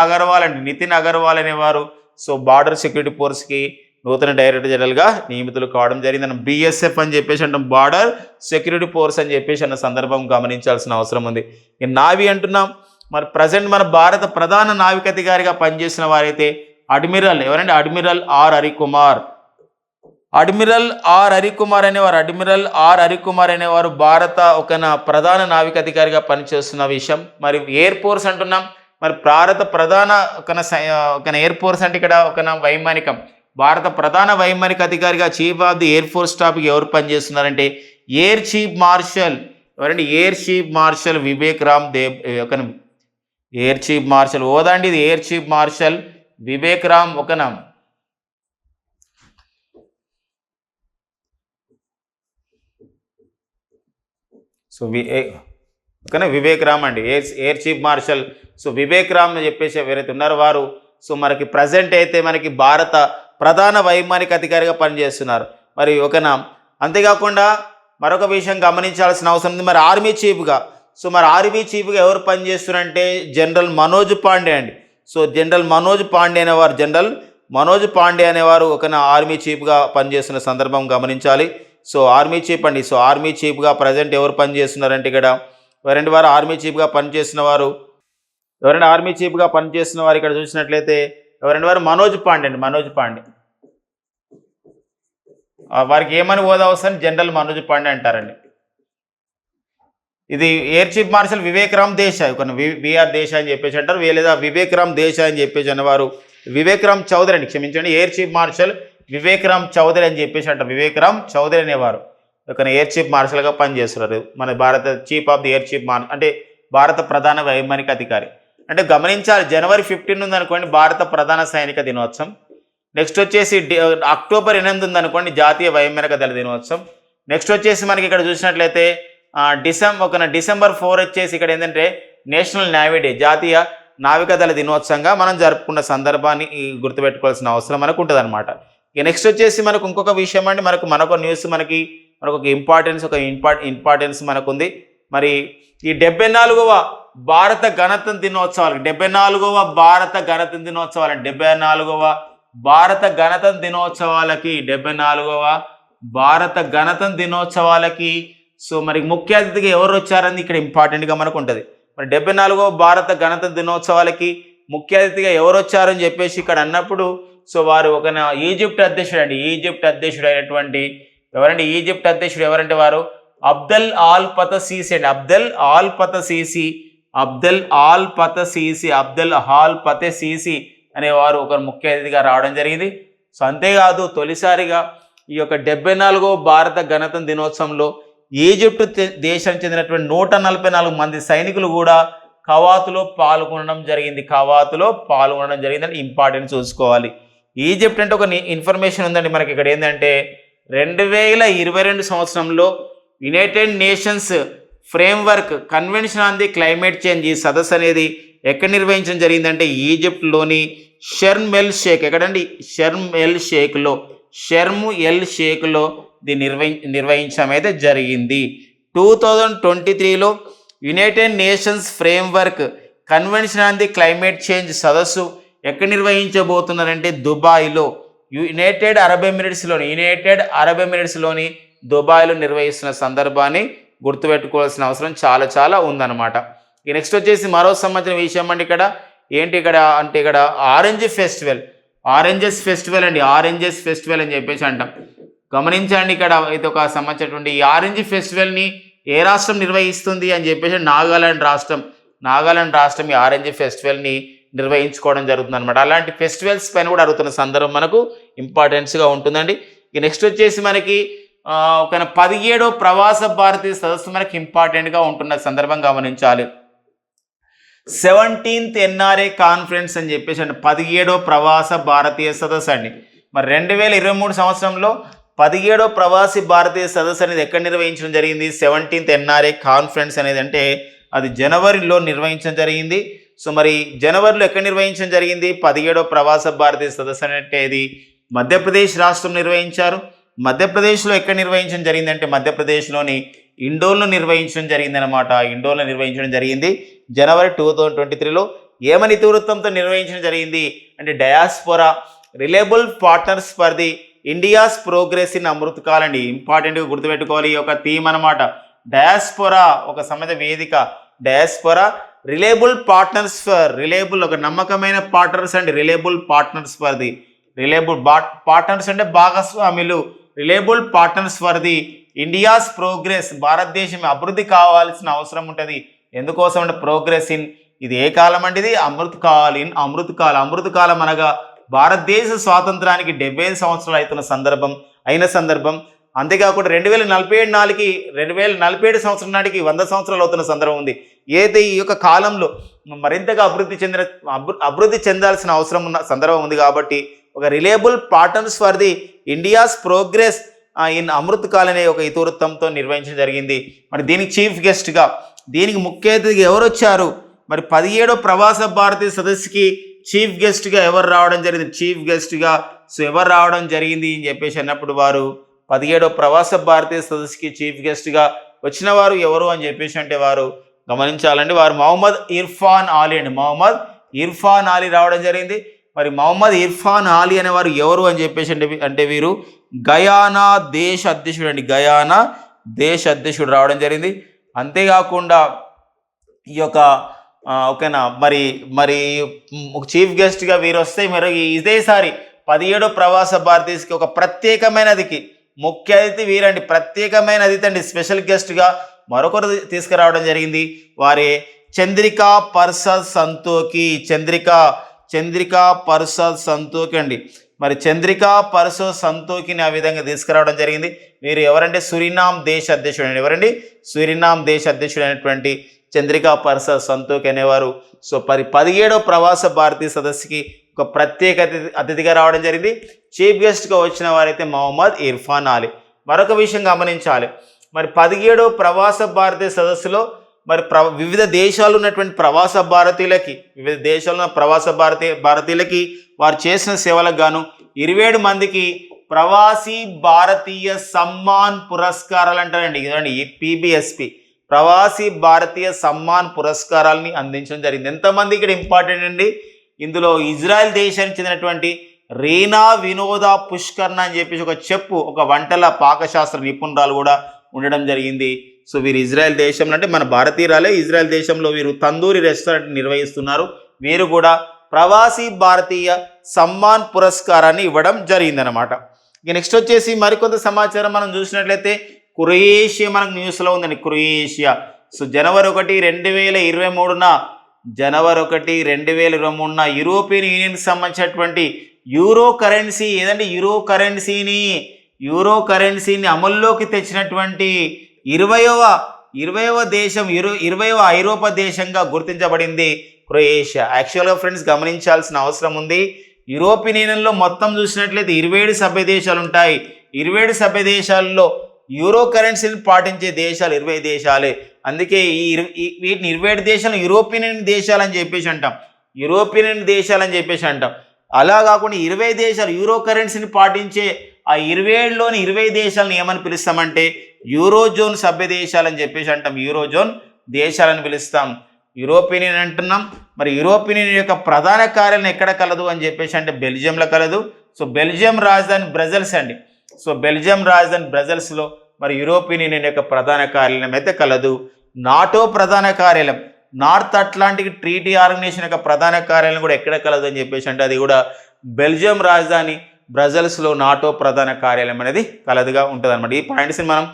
అగర్వాల్ అనేవారు సో బార్డర్ సెక్యూరిటీ ఫోర్స్కి నూతన డైరెక్టర్ జనరల్గా నియమితులు కావడం జరిగిందని బిఎస్ఎఫ్ అని చెప్పేసి అంటాం, బార్డర్ సెక్యూరిటీ ఫోర్స్ అని చెప్పేసి అన్న సందర్భం గమనించాల్సిన అవసరం ఉంది. ఇక నావీ అంటున్నాం, మరి ప్రజెంట్ మన భారత ప్రధాన నావికాధికారిగా పనిచేసిన వారైతే అడ్మిరల్ ఎవరండి, అడ్మిరల్ ఆర్ హరికుమార్ అనేవారు భారత ప్రధాన నావికాధికారిగా పనిచేస్తున్న విషయం. మరి ఎయిర్ ఫోర్స్ అంటున్నాం, మరి భారత ప్రధాన ఎయిర్ ఫోర్స్ అంటే ఇక్కడ వైమానికం, భారత ప్రధాన వైమానిక అధికారిగా chief of the air force స్టాఫ్కి ఎవరు పనిచేస్తున్నారంటే ఎయిర్ చీఫ్ మార్షల్ ఎవరండి, air chief marshal Vivek Ram Deb air chief marshal ఓదండి, ఇది air chief marshal Vivek Ram so Vivek Ram అండి air chief marshal. So Vivek Ram చెప్పేసి ఎవరైతే ఉన్నారో వారు సో మనకి ప్రజెంట్ అయితే మనకి భారత ప్రధాన వైమానిక అధికారిగా పనిచేస్తున్నారు. మరి అంతేకాకుండా మరొక విషయం గమనించాల్సిన అవసరం ఉంది, మరి ఆర్మీ చీఫ్గా ఎవరు పనిచేస్తున్నారంటే జనరల్ మనోజ్ పాండే అండి. సో జనరల్ మనోజ్ పాండే అనేవారు ఆర్మీ చీఫ్గా పనిచేస్తున్న సందర్భం గమనించాలి. సో ఆర్మీ చీఫ్ అండి. సో ఆర్మీ చీఫ్గా ప్రజెంట్ ఎవరు పనిచేస్తున్నారంటే ఇక్కడ ఎవరండి వారు ఆర్మీ చీఫ్గా పనిచేస్తున్న వారు ఇక్కడ చూసినట్లయితే ఎవరండి వారు మనోజ్ పాండే అండి. వారికి ఏమని హోదా వస్తుంది, జనరల్ మనోజ్ పాండే అంటారండి. ఇది air chief marshal Vivek Ram Desai VR Desai అని చెప్పేసి అంటారు, లేదా వివేక్ రామ్ దేశాయ్ అని చెప్పేసి అనేవారు వివేక్ రామ్ చౌదరి అండి, క్షమించండి, air chief marshal Vivek Ram Chaudhary అని చెప్పేసి అంటారు. వివేక్ రామ్ చౌదరి అనేవారు ఎయిర్ చీఫ్ మార్షల్గా పనిచేస్తున్నారు. మన భారత chief of the air chief అంటే భారత ప్రధాన వైమానిక అధికారి. అంటే గమనించాలి, జనవరి 15 ఉందనుకోండి భారత ప్రధాన సైనిక దినోత్సవం. నెక్స్ట్ వచ్చేసి అక్టోబర్ 8 ఉందనుకోండి జాతీయ వైమానిక దళ దినోత్సవం. నెక్స్ట్ వచ్చేసి మనకి ఇక్కడ చూసినట్లయితే డిసెంబర్ 4 వచ్చేసి ఇక్కడ ఏంటంటే నేషనల్ నేవీ డే, జాతీయ నావికాదళ దినోత్సవంగా మనం జరుపుకున్న సందర్భాన్ని గుర్తుపెట్టుకోవాల్సిన అవసరం మనకు ఉంటుంది అనమాట. ఇక నెక్స్ట్ వచ్చేసి మనకు ఇంకొక విషయం అండి, మనకు న్యూస్ మనకు ఇంపార్టెన్స్ మనకుంది. మరి ఈ 74వ భారత గణతంత్ర దినోత్సవాలకి 74వ భారత గణతంత్ర దినోత్సవాలకి సో మరి ముఖ్య అతిథిగా ఎవరు వచ్చారని ఇక్కడ ఇంపార్టెంట్గా మనకు ఉంటుంది. మరి 74వ భారత గణతంత్ర దినోత్సవాలకి ముఖ్య అతిథిగా ఎవరు వచ్చారని చెప్పేసి ఇక్కడ అన్నప్పుడు సో వారు ఒక ఈజిప్ట్ అధ్యక్షుడు అండి. ఈజిప్ట్ అధ్యక్షుడు అయినటువంటి ఎవరంటే ఈజిప్ట్ అధ్యక్షుడు ఎవరంటే వారు అబ్దెల్ ఆల్ పత సీసీ అండి. అబ్దెల్ ఆల్ పత సీసీ అనేవారు ఒక ముఖ్య అతిథిగా రావడం జరిగింది. సో అంతేకాదు తొలిసారిగా ఈ యొక్క 74వ భారత గణతంత్ర దినోత్సవంలో ఈజిప్ట్ దేశానికి చెందినటువంటి 144 మంది సైనికులు కూడా కవాతులో పాల్గొనడం జరిగిందని ఇంపార్టెంట్ చూసుకోవాలి. ఈజిప్ట్ అంటే ఒక ఇన్ఫర్మేషన్ ఉందండి మనకి ఇక్కడ ఏంటంటే 2022 సంవత్సరంలో United nations framework convention on the climate change ఈ సదస్సు అనేది ఎక్కడ నిర్వహించడం జరిగిందంటే ఈజిప్ట్లోని షర్మ్ ఎల్ షేక్లో దీన్ని నిర్వహించడం అయితే జరిగింది. 2023లో united nations framework convention on the climate change సదస్సు ఎక్కడ నిర్వహించబోతున్నారంటే దుబాయ్లో యునైటెడ్ అరబ్ ఎమిరేట్స్లోని దుబాయ్లో నిర్వహిస్తున్న సందర్భాన్ని గుర్తుపెట్టుకోవాల్సిన అవసరం చాలా ఉందన్నమాట. నెక్స్ట్ వచ్చేసి మరో సంబంధించిన విషయం అండి ఇక్కడ ఏంటి ఇక్కడ ఆరెంజెస్ ఫెస్టివల్ అని చెప్పేసి అంటాం. గమనించండి ఇక్కడ ఇది ఒక సంబంధించినటువంటి ఈ ఆరెంజ్ ఫెస్టివల్ని ఏ రాష్ట్రం నిర్వహిస్తుంది అని చెప్పేసి నాగాలాండ్ రాష్ట్రం ఈ ఆరెంజ్ ఫెస్టివల్ని నిర్వహించుకోవడం జరుగుతుంది అనమాట. అలాంటి ఫెస్టివల్స్ పైన కూడా అడుగుతున్న సందర్భం మనకు ఇంపార్టెన్స్గా ఉంటుందండి. నెక్స్ట్ వచ్చేసి మనకి ఒక 17వ ప్రవాస భారతీయ సదస్సు మనకి ఇంపార్టెంట్గా ఉంటున్న సందర్భం గమనించాలి. 17th NRA కాన్ఫరెన్స్ అని చెప్పేసి అంటే 17వ ప్రవాస భారతీయ సదస్సు అండి. మరి 2023 సంవత్సరంలో 17వ ప్రవాసీ భారతీయ సదస్సు అనేది ఎక్కడ నిర్వహించడం జరిగింది? 17th NRA కాన్ఫరెన్స్ అనేది అంటే అది జనవరిలో నిర్వహించడం జరిగింది. సో మరి జనవరిలో ఎక్కడ నిర్వహించడం జరిగింది? 17వ ప్రవాస భారతీయ సదస్సు అంటే ఇది మధ్యప్రదేశ్ రాష్ట్రం నిర్వహించారు. మధ్యప్రదేశ్లో ఎక్కడ నిర్వహించడం జరిగింది అంటే మధ్యప్రదేశ్లోని ఇండోర్లో నిర్వహించడం జరిగింది అనమాట. ఇండోర్లో నిర్వహించడం జరిగింది జనవరి 2023లో. ఏమని ఇతివృత్తంతో నిర్వహించడం జరిగింది అంటే diaspora reliable partners for the India's progress in Amritkaal అండి. ఇంపార్టెంట్గా గుర్తుపెట్టుకోవాలి ఈ యొక్క థీమ్ అనమాట. డయాస్పోరా ఒక సమేత వేదిక, డయాస్పోరా రిలయబుల్ పార్ట్నర్స్ ఒక నమ్మకమైన పార్ట్నర్స్ అండి. రిలయబుల్ పార్ట్నర్స్ అంటే భాగస్వాములు. Reliable partners for the India's progress భారతదేశం అభివృద్ధి కావాల్సిన అవసరం ఉంటుంది. ఎందుకోసం అంటే ప్రోగ్రెస్ ఇన్ ఇది ఏ కాలం అంటే ఇది అమృతకాలం అనగా భారతదేశ స్వాతంత్రానికి 75 సంవత్సరాలు అయిన సందర్భం. అంతేకాకుండా 2047 సంవత్సరం నాటికి 100 సంవత్సరాలు అవుతున్న సందర్భం ఉంది. ఏదైతే ఈ యొక్క కాలంలో మరింతగా అభివృద్ధి చెందాల్సిన అవసరం ఉన్న సందర్భం ఉంది. కాబట్టి ఒక reliable partners for the India's progress in Amritkaal అనే ఒక ఇతివృత్తంతో నిర్వహించడం జరిగింది. మరి దీనికి చీఫ్ గెస్ట్గా దీనికి ముఖ్య అతిథిగా ఎవరు వచ్చారు? మరి 17వ ప్రవాస భారతీయ సదస్సుకి చీఫ్ గెస్ట్గా ఎవరు రావడం జరిగింది అని చెప్పేసి అన్నప్పుడు వారు 17వ ప్రవాస భారతీయ సదస్సుకి చీఫ్ గెస్ట్గా వచ్చిన వారు ఎవరు అని చెప్పేసి అంటే వారు గమనించాలండి. వారు మొహమ్మద్ ఇర్ఫాన్ ఆలీ రావడం జరిగింది. మరి మొహమ్మద్ ఇర్ఫాన్ ఆలీ అనేవారు ఎవరు అని చెప్పేసి అంటే వీరు గయానా దేశ అధ్యక్షుడు రావడం జరిగింది. అంతేకాకుండా ఈ యొక్క ఓకేనా మరి చీఫ్ గెస్ట్గా వీరు వస్తే మరి ఇదేసారి 17వ ప్రవాస భారతీయకి ఒక ప్రత్యేకమైన అతిథి ముఖ్య అతిథి వీరండి. ప్రత్యేకమైన అతిథి అండి. స్పెషల్ గెస్ట్గా మరొకరు తీసుకురావడం జరిగింది. వారే చంద్రికా పర్సాద్ సంతోఖి అండి. మరి చంద్రికా పర్సాద్ సంతోఖిని ఆ విధంగా తీసుకురావడం జరిగింది. వీరు ఎవరంటే సురినామ్ దేశ అధ్యక్షుడు అయినటువంటి చంద్రికా పర్సాద్ సంతోఖి అనేవారు. సో 17వ ప్రవాస భారతీయ సదస్సుకి ఒక ప్రత్యేక అతిథిగా రావడం జరిగింది. చీఫ్ గెస్ట్గా వచ్చిన వారైతే మొహమ్మద్ ఇర్ఫాన్ ఆలీ. మరొక విషయం గమనించాలి. మరి 17వ ప్రవాస భారతీయ సదస్సులో మరి వివిధ దేశాలు ఉన్నటువంటి ప్రవాస భారతీయులకి వారు చేసిన సేవలకు గాను 27 మందికి ప్రవాసీ భారతీయ సమ్మాన్ పురస్కారాలు అంటారండి. ఇదండి ఈ PBSP ప్రవాసీ భారతీయ సమ్మాన్ పురస్కారాలని అందించడం జరిగింది. ఎంతమంది ఇక్కడ ఇంపార్టెంట్ అండి. ఇందులో ఇజ్రాయెల్ దేశానికి చెందినటువంటి రీనా వినోద పుష్కర్ణ అని చెప్పేసి ఒక వంటల పాకశాస్త్ర నిపుణురాలు కూడా ఉండడం జరిగింది. సో వీరు ఇజ్రాయెల్ దేశంలో అంటే మన భారతీయురాలే ఇజ్రాయెల్ దేశంలో వీరు తందూరి రెస్టారెంట్ నిర్వహిస్తున్నారు. వీరు కూడా ప్రవాసీ భారతీయ సమ్మాన్ పురస్కారాన్ని ఇవ్వడం జరిగిందనమాట. ఇక నెక్స్ట్ వచ్చేసి మరికొంత సమాచారం మనం చూసినట్లయితే క్రొయేషియా మనకు న్యూస్లో ఉందండి. క్రొయేషియా సో జనవరి 1, 2023న యూరోపియన్ యూనియన్కి సంబంధించినటువంటి యూరో కరెన్సీ ఏదంటే యూరో కరెన్సీని అమల్లోకి తెచ్చినటువంటి 20వ దేశం 20వ ఐరోపా దేశంగా గుర్తించబడింది క్రొయేషియా. యాక్చువల్గా ఫ్రెండ్స్ గమనించాల్సిన అవసరం ఉంది. యూరోపియన్ యూనియన్లో మొత్తం చూసినట్లయితే 27 సభ్య దేశాలు ఉంటాయి. 27 సభ్య దేశాల్లో యూరో కరెన్సీని పాటించే దేశాలు 20 దేశాలే. అందుకే వీటిని 27 దేశాలు యూరోపియన్ దేశాలని చెప్పేసి అంటాం. అలా కాకుండా 20 దేశాలు యూరో కరెన్సీని పాటించే ఆ 27లోని 20 దేశాలను ఏమని పిలుస్తామంటే యూరోజోన్ సభ్య దేశాలని చెప్పేసి అంటాం. యూరోజోన్ దేశాలని పిలుస్తాం. యూరోపియన్ యూనియన్ అంటున్నాం. మరి యూరోపియన్ యూనియన్ యొక్క ప్రధాన కార్యాలయం ఎక్కడ కలదు అని చెప్పేసి అంటే బెల్జియంలో కలదు. సో బెల్జియం రాజధాని బ్రజెల్స్ అండి. సో బెల్జియం రాజధాని బ్రజెల్స్లో మరి యూరోపియన్ యూనియన్ యొక్క ప్రధాన కార్యాలయం అయితే కలదు. నాటో ప్రధాన కార్యాలయం నార్త్ అట్లాంటిక్ ట్రీటీ ఆర్గనైజేషన్ యొక్క ప్రధాన కార్యాలయం కూడా ఎక్కడ కలదు అని చెప్పేసి అంటే అది కూడా బెల్జియం రాజధాని బ్రజెల్స్లో నాటో ప్రధాన కార్యాలయం అనేది కలదుగా ఉంటుంది అనమాట. ఈ పాయింట్స్ని మనం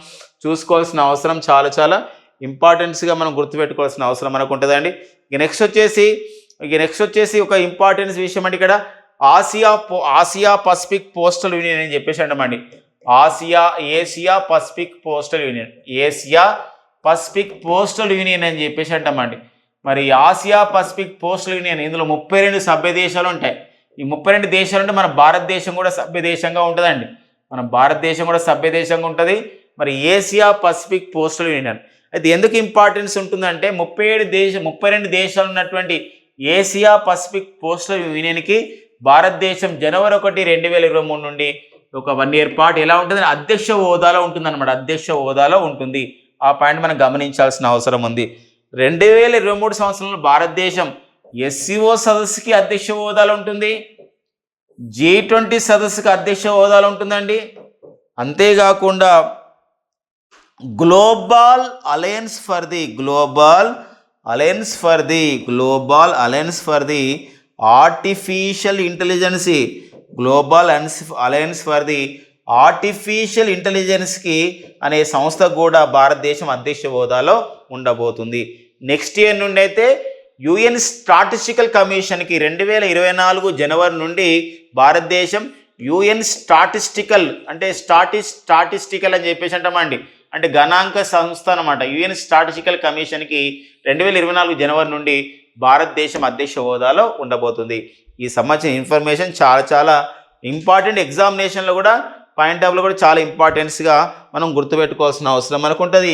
చూసుకోవాల్సిన అవసరం చాలా ఇంపార్టెన్స్గా మనం గుర్తుపెట్టుకోవాల్సిన అవసరం మనకు ఉంటుందండి. ఇక నెక్స్ట్ వచ్చేసి ఒక ఇంపార్టెన్స్ విషయం అంటే ఇక్కడ ఆసియా పసిఫిక్ పోస్టల్ యూనియన్ అని చెప్పేసి అంటామండి. ఏసియా పసిఫిక్ పోస్టల్ యూనియన్ అని చెప్పేసి అంటామండి. మరి ఆసియా పసిఫిక్ పోస్టల్ యూనియన్ ఇందులో 32 సభ్య దేశాలు ఉంటాయి. ఈ 32 దేశాలు అంటే మన భారతదేశం కూడా సభ్య దేశంగా ఉంటుందండి. మరి ఏసియా పసిఫిక్ పోస్టల్ యూనియన్ అయితే ఎందుకు ఇంపార్టెన్స్ ఉంటుందంటే 32 దేశాలు ఉన్నటువంటి ఏసియా పసిఫిక్ పోస్టల్ యూనియన్కి భారతదేశం జనవరి 1, 2023 నుండి ఒక 1 year పాటు ఎలా ఉంటుంది అధ్యక్ష హోదాలో ఉంటుంది. ఆ పాయింట్ మనం గమనించాల్సిన అవసరం ఉంది. 2023 సంవత్సరంలో భారతదేశం SCO సదస్సుకి అధ్యక్ష హోదాలో ఉంటుంది. G20 సదస్సుకి అధ్యక్ష హోదాలో ఉంటుందండి. అంతేకాకుండా global alliance for the artificial ఇంటెలిజెన్స్కి అనే సంస్థ కూడా భారతదేశం అధ్యక్ష హోదాలో ఉండబోతుంది. నెక్స్ట్ ఇయర్ నుండి అయితే యుఎన్ స్టాటిస్టికల్ కమిషన్కి 2024 జనవరి నుండి భారతదేశం యుఎన్ స్టాటిస్టికల్ అని చెప్పేసి అంటామండి. అంటే గణాంక సంస్థ అనమాట. యుఎన్ స్టాటిస్టికల్ కమిషన్కి 2024 జనవరి నుండి భారతదేశం అధ్యక్ష హోదాలో ఉండబోతుంది. ఈ సంబంధించిన ఇన్ఫర్మేషన్ చాలా ఇంపార్టెంట్. ఎగ్జామినేషన్లో కూడా పాయింట్ ఆఫ్లో కూడా చాలా ఇంపార్టెన్స్గా మనం గుర్తుపెట్టుకోవాల్సిన అవసరం మనకు ఉంటుంది.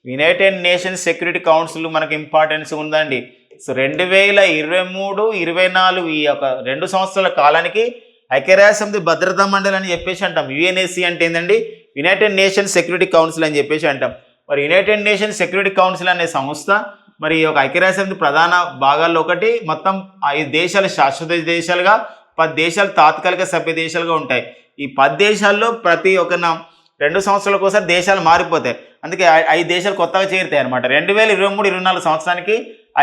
యునైటెడ్ నేషన్స్ సెక్యూరిటీ కౌన్సిల్ మనకు ఇంపార్టెన్స్ ఉందండి. సో 2023-24 ఈ యొక్క 2 సంవత్సరాల కాలానికి ఐక్యరాజ్యసమితి భద్రతా మండలి అని చెప్పేసి అంటాం. యుఎన్ఎస్సి అంటే ఏంటండి యునైటెడ్ నేషన్స్ సెక్యూరిటీ కౌన్సిల్ అని చెప్పేసి అంటాం. మరి యునైటెడ్ నేషన్స్ సెక్యూరిటీ కౌన్సిల్ అనే సంస్థ మరి ఒక ఐక్యరాజ్యసమితి ప్రధాన భాగాల్లో ఒకటి. మొత్తం 5 దేశాలు శాశ్వత దేశాలుగా 10 దేశాలు తాత్కాలిక సభ్య దేశాలుగా ఉంటాయి. ఈ 10 దేశాల్లో ప్రతి ఒక్క 2 సంవత్సరాలకు ఒకసారి దేశాలు మారిపోతాయి. అందుకే 5 దేశాలు కొత్తగా చేరుతాయి అనమాట. 2023-24 సంవత్సరానికి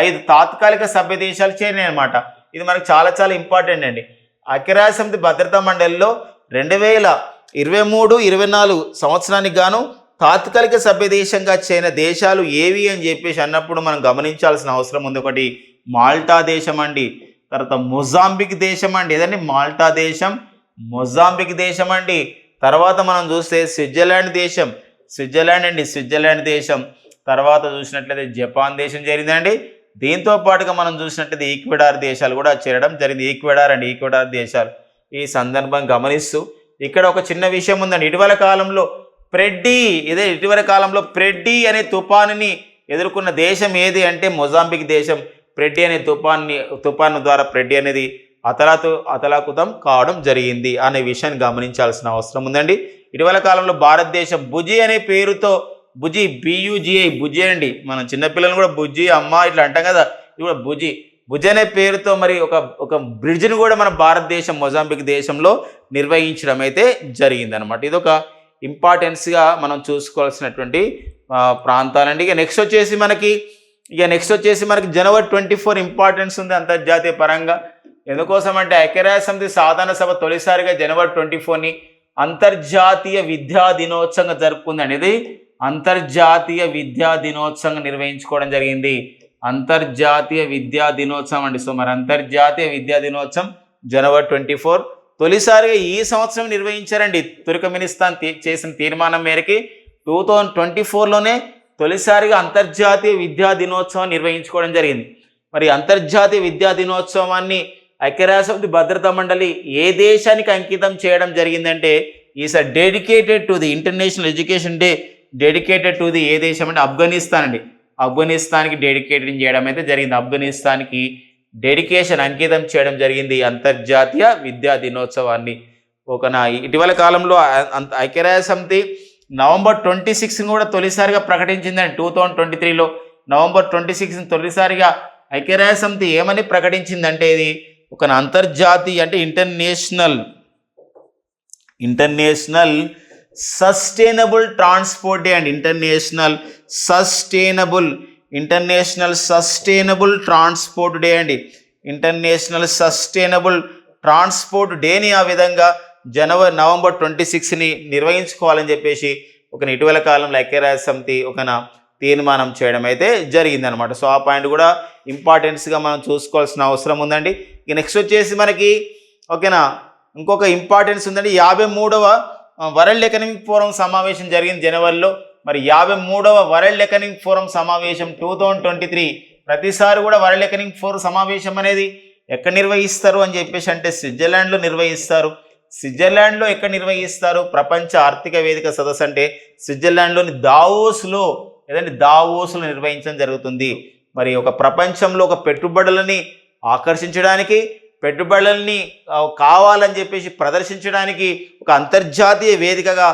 5 తాత్కాలిక సభ్య దేశాలు చేరినాయి అనమాట. ఇది మనకు చాలా ఇంపార్టెంట్ అండి. ఐక్యరాజ్యసమితి భద్రతా మండలిలో 2023-24 సంవత్సరానికి గాను తాత్కాలిక సభ్య దేశంగా చేరిన దేశాలు ఏవి అని చెప్పేసి అన్నప్పుడు మనం గమనించాల్సిన అవసరం ఉంది. ఒకటి మాల్టా దేశం అండి, తర్వాత మొజాంబిక్ దేశం అండి. ఏదండి మాల్టా దేశం, మొజాంబిక్ దేశం అండి. తర్వాత మనం చూస్తే స్విట్జర్లాండ్ దేశం. తర్వాత చూసినట్లయితే జపాన్ దేశం చేరిందండి. దీంతో పాటుగా మనం చూసినట్లయితే ఈక్వెడార్ దేశాలు కూడా చేరడం జరిగింది. ఈక్వెడార్ దేశాలు. ఈ సందర్భం గమనిస్తూ ఇక్కడ ఒక చిన్న విషయం ఉందండి. ఇటీవల కాలంలో ప్రెడ్డీ అనే తుఫానుని ఎదుర్కొన్న దేశం ఏది అంటే మొజాంబిక్ దేశం. ప్రెడ్డీ అనే తుఫాను ద్వారా ప్రెడ్డీ అనేది అతలాకుతం కావడం జరిగింది అనే విషయాన్ని గమనించాల్సిన అవసరం ఉందండి. ఇటీవల కాలంలో భారతదేశం బుజి అనే పేరుతో బుజి అండి. మనం చిన్నపిల్లలు కూడా బుజ్జి అమ్మ ఇట్లా అంటాం కదా. ఇది కూడా బుజి అనే పేరుతో మరి ఒక బ్రిడ్జ్ని కూడా మన భారతదేశం మొజాంబిక్ దేశంలో నిర్వహించడం అయితే జరిగిందనమాట. ఇది ఒక ఇంపార్టెన్స్గా మనం చూసుకోవాల్సినటువంటి ప్రాంతాలండి. నెక్స్ట్ వచ్చేసి మనకి జనవరి 24 ఇంపార్టెన్స్ ఉంది అంతర్జాతీయ పరంగా. ఎందుకోసం అంటే ఐక్యరాజ్య సమితి సాధారణ సభ తొలిసారిగా జనవరి 24ని అంతర్జాతీయ విద్యా దినోత్సవంగా జరుపుకుందండి. ఇది అంతర్జాతీయ విద్యా దినోత్సవంగా నిర్వహించుకోవడం జరిగింది. అంతర్జాతీయ విద్యా దినోత్సవం అండి. సో మరి అంతర్జాతీయ విద్యా దినోత్సవం జనవరి 24 తొలిసారిగా ఈ సంవత్సరం నిర్వహించారండి. తుర్కమెనిస్తాన్ చేసిన తీర్మానం మేరకి 2024లోనే తొలిసారిగా అంతర్జాతీయ విద్యా దినోత్సవం నిర్వహించుకోవడం జరిగింది. మరి అంతర్జాతీయ విద్యా దినోత్సవాన్ని ఐక్యరాజ్యసమితి భద్రతా మండలి ఏ దేశానికి అంకితం చేయడం జరిగిందంటే is dedicated to the international education day dedicated to the ఏ దేశం అంటే ఆఫ్ఘనిస్తాన్ అండి. ఆఫ్ఘనిస్తాన్కి డెడికేటెడ్ చేయడం అయితే జరిగింది. ఆఫ్ఘనిస్తాన్కి డెడికేషన్ అంకితం చేయడం జరిగింది అంతర్జాతీయ విద్యా దినోత్సవాన్ని. ఇటీవల కాలంలో ఐక్యరాజ్య సమితి నవంబర్ 26 కూడా తొలిసారిగా ప్రకటించిందండి. 2023లో నవంబర్ 26 తొలిసారిగా ఐక్యరాజ్య సమితి ఏమని ప్రకటించిందంటే ఇది ఒక అంతర్జాతీయ అంటే ఇంటర్నేషనల్ సస్టైనబుల్ ట్రాన్స్పోర్ట్ డే అండి. ఇంటర్నేషనల్ సస్టైనబుల్ ట్రాన్స్పోర్ట్ డే అండి. ఇంటర్నేషనల్ సస్టైనబుల్ ట్రాన్స్పోర్ట్ డేని ఆ విధంగా నవంబర్ 26ని నిర్వహించుకోవాలని చెప్పేసి ఇటీవల కాలంలో ఐక్యరాజ్య సమితి తీర్మానం చేయడం అయితే జరిగిందనమాట. సో ఆ పాయింట్ కూడా ఇంపార్టెన్స్గా మనం చూసుకోవాల్సిన అవసరం ఉందండి. నెక్స్ట్ వచ్చేసి మనకి ఇంకొక ఇంపార్టెన్స్ ఉందండి. 53వ వరల్డ్ ఎకనామిక్ ఫోరం సమావేశం జరిగింది జనవరిలో. మరి 53వ వరల్డ్ ఎకనామిక్ ఫోరం సమావేశం 2023 ప్రతిసారి కూడా వరల్డ్ ఎకనామిక్ ఫోరం సమావేశం అనేది ఎక్కడ నిర్వహిస్తారు అని చెప్పేసి అంటే స్విట్జర్లాండ్లో నిర్వహిస్తారు. స్విట్జర్లాండ్లో ఎక్కడ నిర్వహిస్తారు? ప్రపంచ ఆర్థిక వేదిక సదస్సు అంటే స్విట్జర్లాండ్లోని దావోస్లో నిర్వహించడం జరుగుతుంది. మరి ప్రపంచంలో పెట్టుబడులని ఆకర్షించడానికి, పెట్టుబడులని కావాలని చెప్పేసి ప్రదర్శించడానికి అంతర్జాతీయ వేదికగా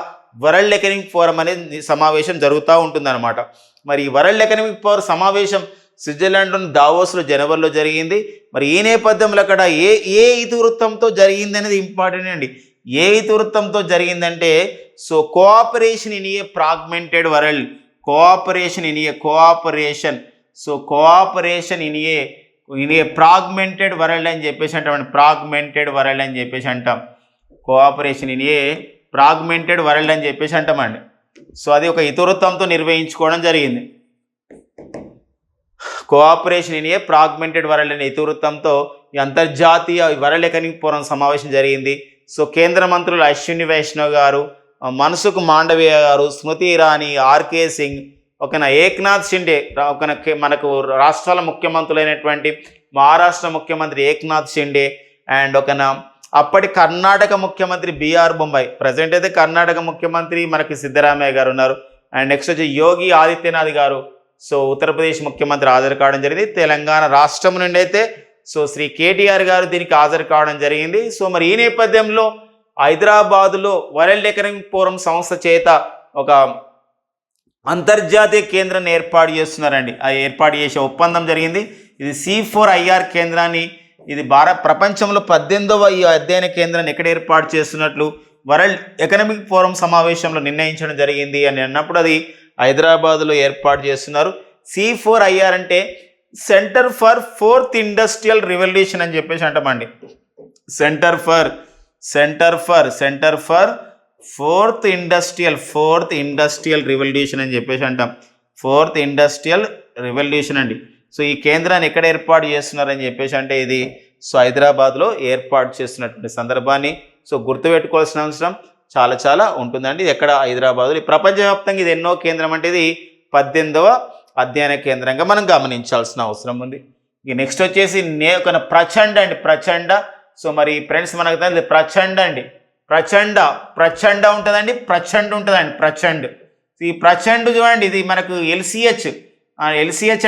వరల్డ్ ఎకనామిక్ ఫోరం అనేది సమావేశం జరుగుతూ ఉంటుందన్నమాట. మరి ఈ వరల్డ్ ఎకనామిక్ ఫోరం సమావేశం స్విట్జర్లాండ్లోని దావోస్లో జనవరిలో జరిగింది. మరి ఈ నేపథ్యంలో అక్కడ ఏ ఇతివృత్తంతో జరిగింది అనేది ఇంపార్టెంట్ అండి. ఏ ఇతివృత్తంతో జరిగిందంటే cooperation in a fragmented world fragmented world అని చెప్పేసి అంటాం. Cooperation in a fragmented world అని చెప్పేసి అంటామండి. సో అది ఇతివృత్తంతో నిర్వహించుకోవడం జరిగింది. Cooperation in a fragmented world అనే ఇతివృత్తంతో ఈ అంతర్జాతీయ వరల్డ్ ఎకనామిక్ ఫోరం సమావేశం జరిగింది. సో కేంద్ర మంత్రులు అశ్విని వైష్ణవ్ గారు, మన్సుఖ్ మాండవీయ గారు, స్మృతి ఇరానీ, ఆర్కే సింగ్, ఏక్నాథ్ షిండే, మనకు రాష్ట్రాల ముఖ్యమంత్రులైనటువంటి మహారాష్ట్ర ముఖ్యమంత్రి ఏక్నాథ్ షిండే అండ్ అప్పటి కర్ణాటక ముఖ్యమంత్రి బిఆర్ బొంబాయి, ప్రజెంట్ అయితే కర్ణాటక ముఖ్యమంత్రి మనకి సిద్ధరామయ్య గారు ఉన్నారు. అండ్ నెక్స్ట్ వచ్చి యోగి ఆదిత్యనాథ్ గారు, సో ఉత్తరప్రదేశ్ ముఖ్యమంత్రి హాజరు కావడం జరిగింది. తెలంగాణ రాష్ట్రం నుండి అయితే శ్రీ కేటీఆర్ గారు దీనికి హాజరు కావడం జరిగింది. సో మరి ఈ నేపథ్యంలో హైదరాబాదులో వరల్డ్ ఎకనామిక్ ఫోరం సంస్థ చేత అంతర్జాతీయ కేంద్రాన్ని ఏర్పాటు చేస్తున్నారండి. ఆ ఏర్పాటు చేసే ఒప్పందం జరిగింది. ఇది C4IR కేంద్రాన్ని, ఇది ప్రపంచంలో 18వ ఈ అధ్యయన కేంద్రాన్ని ఎక్కడ ఏర్పాటు చేస్తున్నట్లు వరల్డ్ ఎకనామిక్ ఫోరం సమావేశంలో నిర్ణయించడం జరిగింది అని అన్నప్పుడు అది హైదరాబాదులో ఏర్పాటు చేస్తున్నారు. C4IR అంటే centre for fourth industrial revolution అని చెప్పేసి అంటామండి. Centre for fourth industrial revolution అని చెప్పేసి అంటాం. ఫోర్త్ ఇండస్ట్రియల్ రివల్యూషన్ అండి. సో ఈ కేంద్రాన్ని ఎక్కడ ఏర్పాటు చేస్తున్నారని చెప్పేసి అంటే ఇది హైదరాబాద్లో ఏర్పాటు చేస్తున్నటువంటి సందర్భాన్ని గుర్తుపెట్టుకోవాల్సిన అవసరం చాలా ఉంటుందండి. ఇది ఎక్కడ? హైదరాబాద్లో. ప్రపంచవ్యాప్తంగా ఇది ఎన్నో కేంద్రం అంటే ఇది 18వ అధ్యయన కేంద్రంగా మనం గమనించాల్సిన అవసరం ఉంది. ఇక నెక్స్ట్ వచ్చేసి ప్రచండ. సో మరి ఫ్రెండ్స్ మనకు తెలియదు ప్రచండ అండి. ప్రచండ ఉంటుందండి, ప్రచండ్. ఈ ప్రచండ్ చూడండి, ఇది మనకు LCH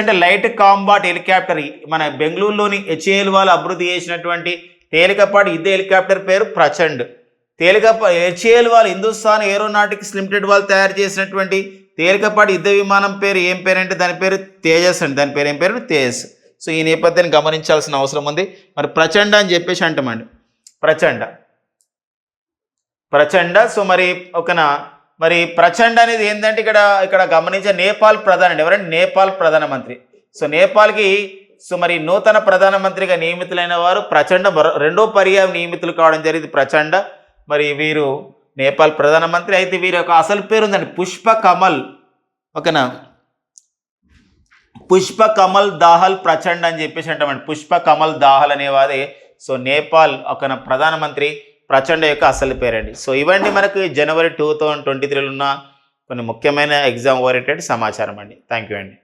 అంటే లైట్ కాంబాట్ హెలికాప్టర్. మన బెంగళూరులోని HAL వాళ్ళు అభివృద్ధి చేసినటువంటి తేలికపాటి యుద్ధ హెలికాప్టర్ పేరు ప్రచండ్. HAL వాళ్ళు హిందుస్థాన్ ఏరోనాటిక్స్ లిమిటెడ్ వాళ్ళు తయారు చేసినటువంటి తేలికపాటి యుద్ధ విమానం పేరు ఏం పేరంటే దాని పేరు తేజస్ అండి. దాని పేరు ఏం పేరు? తేజస్. సో ఈ నేపథ్యాన్ని గమనించాల్సిన అవసరం ఉంది. మరి ప్రచండ అని చెప్పేసి అంటామండి. ప్రచండ. సో మరి మరి ప్రచండ్ అనేది ఏంటంటే ఇక్కడ ఇక్కడ గమనించే నేపాల్ ప్రధాని ఎవరంటే నేపాల్ ప్రధానమంత్రి. సో నేపాల్కి మరి నూతన ప్రధానమంత్రిగా నియమితులైన వారు ప్రచండ రెండో పర్యాయం నియమితులు కావడం జరిగింది ప్రచండ. మరి వీరు నేపాల్ ప్రధానమంత్రి. అయితే వీరి యొక్క అసలు పేరు ఉందండి పుష్ప కమల్, ఓకేనా, పుష్ప కమల్ దాహల్ ప్రచండ్ అని చెప్పేసి అంటామండి. పుష్ప కమల్ దాహల్ అనేవాదే సో నేపాల్ ఒక ప్రధానమంత్రి ప్రచండ యొక్క అసలు పేరండి. సో ఇవన్నీ మనకు జనవరి 2023లో ఉన్న కొన్ని ముఖ్యమైన ఎగ్జామ్ ఓరియంటెడ్ సమాచారం అండి. థ్యాంక్ యూ అండి.